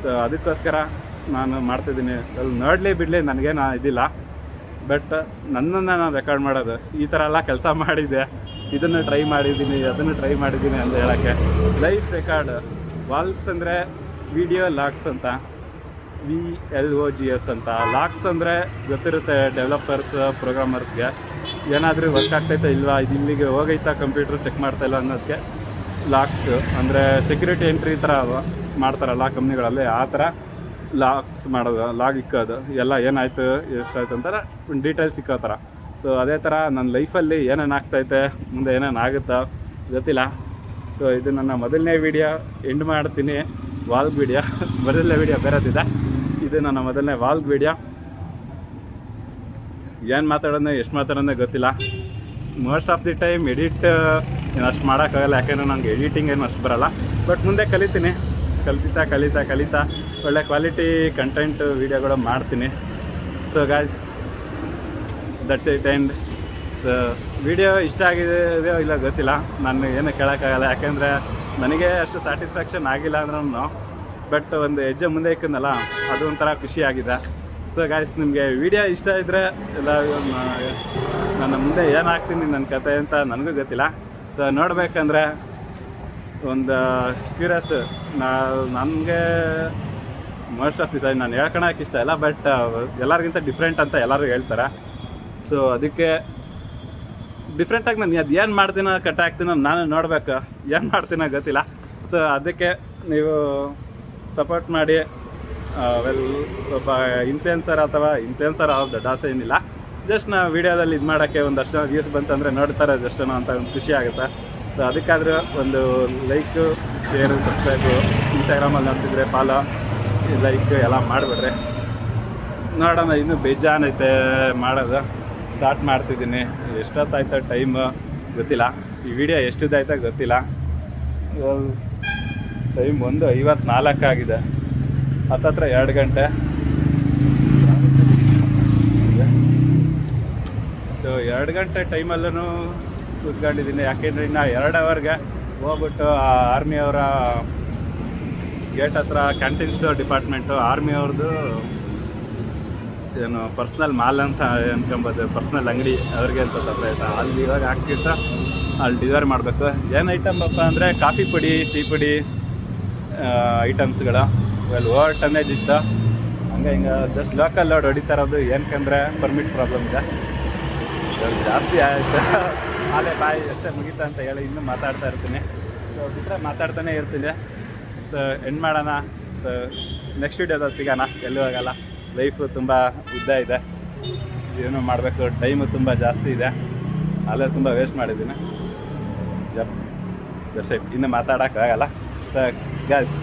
ಸೊ ಅದಕ್ಕೋಸ್ಕರ ನಾನು ಮಾಡ್ತಿದ್ದೀನಿ. ಅಲ್ಲಿ ನೋಡಲಿ ಬಿಡಲಿ ನನಗೇನು ಇದಿಲ್ಲ, ಬಟ್ ನನ್ನನ್ನು ನಾನು ರೆಕಾರ್ಡ್ ಮಾಡೋದು. ಈ ಥರ ಎಲ್ಲ ಕೆಲಸ ಮಾಡಿದ್ದೆ, ಇದನ್ನು ಟ್ರೈ ಮಾಡಿದ್ದೀನಿ, ಅದನ್ನು ಟ್ರೈ ಮಾಡಿದ್ದೀನಿ ಅಂತ ಹೇಳೋಕ್ಕೆ. ಲೈಫ್ ರೆಕಾರ್ಡ್ ವಾಲ್ಸ್ ಅಂದರೆ ವಿಡಿಯೋ ಲಾಗ್ಸ್ ಅಂತ, VLOGS ಅಂತ. ಲಾಗ್ಸ್ ಅಂದರೆ ಗೊತ್ತಿರುತ್ತೆ ಡೆವಲಪರ್ಸ್, ಪ್ರೋಗ್ರಾಮರ್ಸ್ಗೆ. ಏನಾದರೂ ವರ್ಕ್ ಆಗ್ತೈತಾ ಇಲ್ವಾ, ಇದು ಇಲ್ಲಿಗೆ ಹೋಗೈತಾ ಕಂಪ್ಯೂಟ್ರ್ ಚೆಕ್ ಮಾಡ್ತಾಯಿಲ್ಲ ಅನ್ನೋದಕ್ಕೆ ಲಾಗ್ಸ್ ಅಂದರೆ ಸೆಕ್ಯೂರಿಟಿ ಎಂಟ್ರಿ ಥರ ಮಾಡ್ತಾರಲ್ಲ ಕಂಪ್ನಿಗಳಲ್ಲಿ, ಆ ಥರ ಲಾಗ್ಸ್ ಮಾಡೋದು, ಲಾಗ್ ಇಕ್ಕೋದು, ಎಲ್ಲ ಏನಾಯಿತು ಎಷ್ಟಾಯ್ತು ಅಂತಾರೆ ಡೀಟೇಲ್ಸ್ ಸಿಕ್ಕೋ ಥರ. ಸೊ ಅದೇ ಥರ ನನ್ನ ಲೈಫಲ್ಲಿ ಏನೇನು ಆಗ್ತೈತೆ, ಮುಂದೆ ಏನೇನು ಆಗುತ್ತೋ ಗೊತ್ತಿಲ್ಲ. ಸೊ ಇದು ನನ್ನ ಮೊದಲನೇ ವೀಡಿಯೋ ಎಂಡ್ ಮಾಡ್ತೀನಿ, ವಾಲ್ಗ್ ವೀಡಿಯೋ. ಮೊದಲನೇ ವೀಡಿಯೋ ಬೇರೆದಿದೆ, ಇದು ನನ್ನ ಮೊದಲನೇ ವಾಲ್ಗ್ ವೀಡಿಯೋ. ಏನು ಮಾತಾಡೋದು ಎಷ್ಟು ಮಾತಾಡೋದೇ ಗೊತ್ತಿಲ್ಲ. Most of the time edit ಏನು ಅಷ್ಟು ಮಾಡೋಕ್ಕಾಗಲ್ಲ, ಯಾಕೆಂದರೆ ನನಗೆ ಎಡಿಟಿಂಗ್ ಏನು ಅಷ್ಟು ಬರೋಲ್ಲ. ಬಟ್ ಮುಂದೆ ಕಲಿತೀನಿ, ಕಲಿತಾ ಒಳ್ಳೆ ಕ್ವಾಲಿಟಿ ಕಂಟೆಂಟ್ ವೀಡಿಯೋಗಳು ಮಾಡ್ತೀನಿ. So guys, that's it end. So video ಇಷ್ಟ ಆಗಿದೆಯೋ ಇಲ್ಲ ಗೊತ್ತಿಲ್ಲ, ನಾನು ಏನು ಕೇಳೋಕ್ಕಾಗಲ್ಲ, ಯಾಕೆಂದರೆ ನನಗೆ ಅಷ್ಟು ಸ್ಯಾಟಿಸ್ಫ್ಯಾಕ್ಷನ್ ಆಗಿಲ್ಲ ಅಂದ್ರೂ ಬಟ್ ಒಂದು ಹೆಜ್ಜೆ ಮುಂದೆ ಇಕ್ಕನಲ್ಲ, ಅದು ಒಂಥರ ಖುಷಿಯಾಗಿದೆ. ಸೊ ಗಾಯ್ಸ್, ನಿಮಗೆ ವಿಡಿಯೋ ಇಷ್ಟ ಇದ್ದರೆ ಎಲ್ಲ ನನ್ನ ಮುಂದೆ ಏನು ಹಾಕ್ತೀನಿ ನನ್ನ ಕತೆ ಅಂತ ನನಗೂ ಗೊತ್ತಿಲ್ಲ. ಸೊ ನೋಡಬೇಕಂದ್ರೆ ಒಂದು ಕ್ಯೂರಿಯಸ್, ನನಗೆ ಮೋಸ್ಟ್ ಆಫ್ ದಿ ಟೈಮ್ ನಾನು ಹೇಳ್ಕೊಳಕ್ಕೆ ಇಷ್ಟ ಇಲ್ಲ, ಬಟ್ ಎಲ್ಲರಿಗಿಂತ ಡಿಫ್ರೆಂಟ್ ಅಂತ ಎಲ್ಲರೂ ಹೇಳ್ತಾರೆ. ಸೊ ಅದಕ್ಕೆ ಡಿಫ್ರೆಂಟಾಗಿ ನಾನು ಅದು ಏನು ಮಾಡ್ತೀನೋ ಕಟ್ ಹಾಕ್ತೀನೋ ನಾನು ನೋಡಬೇಕು, ಏನು ಮಾಡ್ತೀನೋ ಗೊತ್ತಿಲ್ಲ. ಸೊ ಅದಕ್ಕೆ ನೀವು ಸಪೋರ್ಟ್ ಮಾಡಿ. ವೆಲ್, ಒಬ್ಬ ಇನ್ಫ್ಲುಯೆನ್ಸರ್ ಅಥವಾ ಇನ್ಫ್ಲುಯೆನ್ಸರ್ ಆಫ್ ದೊಡ್ಡ ಆಸೆ ಏನಿಲ್ಲ, ಜಸ್ಟ್ ನಾವು ವೀಡಿಯೋದಲ್ಲಿ ಇದು ಮಾಡೋಕ್ಕೆ ಒಂದಷ್ಟು ವ್ಯೂಸ್ ಬಂತಂದರೆ ನೋಡ್ತಾರೆ ಜಸ್ಟನೋ ಅಂತ ಒಂದು ಖುಷಿ ಆಗುತ್ತೆ. ಸೊ ಅದಕ್ಕಾದರೂ ಒಂದು ಲೈಕು, ಶೇರು, ಸಬ್ಸ್ಕ್ರೈಬು, ಇನ್ಸ್ಟಾಗ್ರಾಮಲ್ಲಿ ನೋಡ್ತಿದ್ರೆ ಫಾಲೋ, ಲೈಕ್ ಎಲ್ಲ ಮಾಡಿಬಿಡ್ರಿ. ನೋಡೋಣ, ಇನ್ನೂ ಬೇಜಾನೈತೆ ಮಾಡೋದು. ಸ್ಟಾರ್ಟ್ ಮಾಡ್ತಿದ್ದೀನಿ, ಎಷ್ಟೊತ್ತಾಯ್ತು ಟೈಮು ಗೊತ್ತಿಲ್ಲ, ಈ ವಿಡಿಯೋ ಎಷ್ಟಿದ್ದಾಯ್ತೋ ಗೊತ್ತಿಲ್ಲ. ಟೈಮ್ 1:54 ಆಗಿದೆ, ಹತ್ತತ್ರ 2 ಗಂಟೆ. ಸೊ 2 ಗಂಟೆ ಟೈಮಲ್ಲೂ ಕೂತ್ಕೊಂಡಿದ್ದೀನಿ, ಯಾಕೆಂದರೆ ಇನ್ನು 2 ಅವರ್ಗೆ ಹೋಗ್ಬಿಟ್ಟು ಆರ್ಮಿಯವರ ಗೇಟ್ ಹತ್ರ ಕ್ಯಾಂಟೀನ್ ಸ್ಟೋರ್ ಡಿಪಾರ್ಟ್ಮೆಂಟು, ಆರ್ಮಿಯವ್ರದ್ದು ಏನು ಪರ್ಸ್ನಲ್ ಮಾಲ್ ಅಂತ ಅನ್ಕೊಂಬೋದು, ಪರ್ಸ್ನಲ್ ಅಂಗಡಿ ಅವ್ರಿಗೆ ಅಂತ ಸಪ್ರೇಟ್, ಅಲ್ಲಿ ಇವಾಗ ಹಾಕ್ತಿತ್ತ ಅಲ್ಲಿ ಡಿಲಿವರಿ ಮಾಡಬೇಕು. ಏನು ಐಟಮ್ ಅಪ್ಪ ಅಂದರೆ ಕಾಫಿ ಪುಡಿ, ಟೀ ಪುಡಿ ಐಟಮ್ಸ್ಗಳು. ಇವೆಲ್ಲ ಓವರ್ ಟನ್ನೇಜ್ ಇತ್ತು, ಹಂಗೆ ಹಿಂಗೆ ಜಸ್ಟ್ ಲೋಕಲ್ ಲೋಡ್ ಹೊಡಿತಾ ಇರೋದು. ಏನಕ್ಕಂದರೆ ಪರ್ಮಿಟ್ ಪ್ರಾಬ್ಲಮ್ ಇದೆ, ಜಾಸ್ತಿ ಆಯಿತು. ಆಲೇ ಬಾಯಿ ಎಷ್ಟೇ ಮುಗೀತಾ ಅಂತ ಹೇಳಿ ಇನ್ನೂ ಮಾತಾಡ್ತಾ ಇರ್ತೀನಿ. ಸೊ ಬಿಟ್ಟರೆ ಮಾತಾಡ್ತಾನೆ ಇರ್ತೀನಿ. ಸೊ ಎಂಡ್ ಮಾಡೋಣ. ಸೊ ನೆಕ್ಸ್ಟ್ ವೀಡಿಯೋದಲ್ಲಿ ಸಿಗೋಣ, ಎಲ್ಲೂ ಹೋಗಲ್ಲ. ಲೈಫು ತುಂಬ ಉದ್ದ ಇದೆ, ಏನೋ ಮಾಡಬೇಕು, ಟೈಮು ತುಂಬ ಜಾಸ್ತಿ ಇದೆ, ಅಲ್ಲೇ ತುಂಬ ವೇಸ್ಟ್ ಮಾಡಿದ್ದೀನಿ. ಜಸ್ಟ್ ಇನ್ನು ಮಾತಾಡೋಕ್ಕಾಗಲ್ಲ. So guys,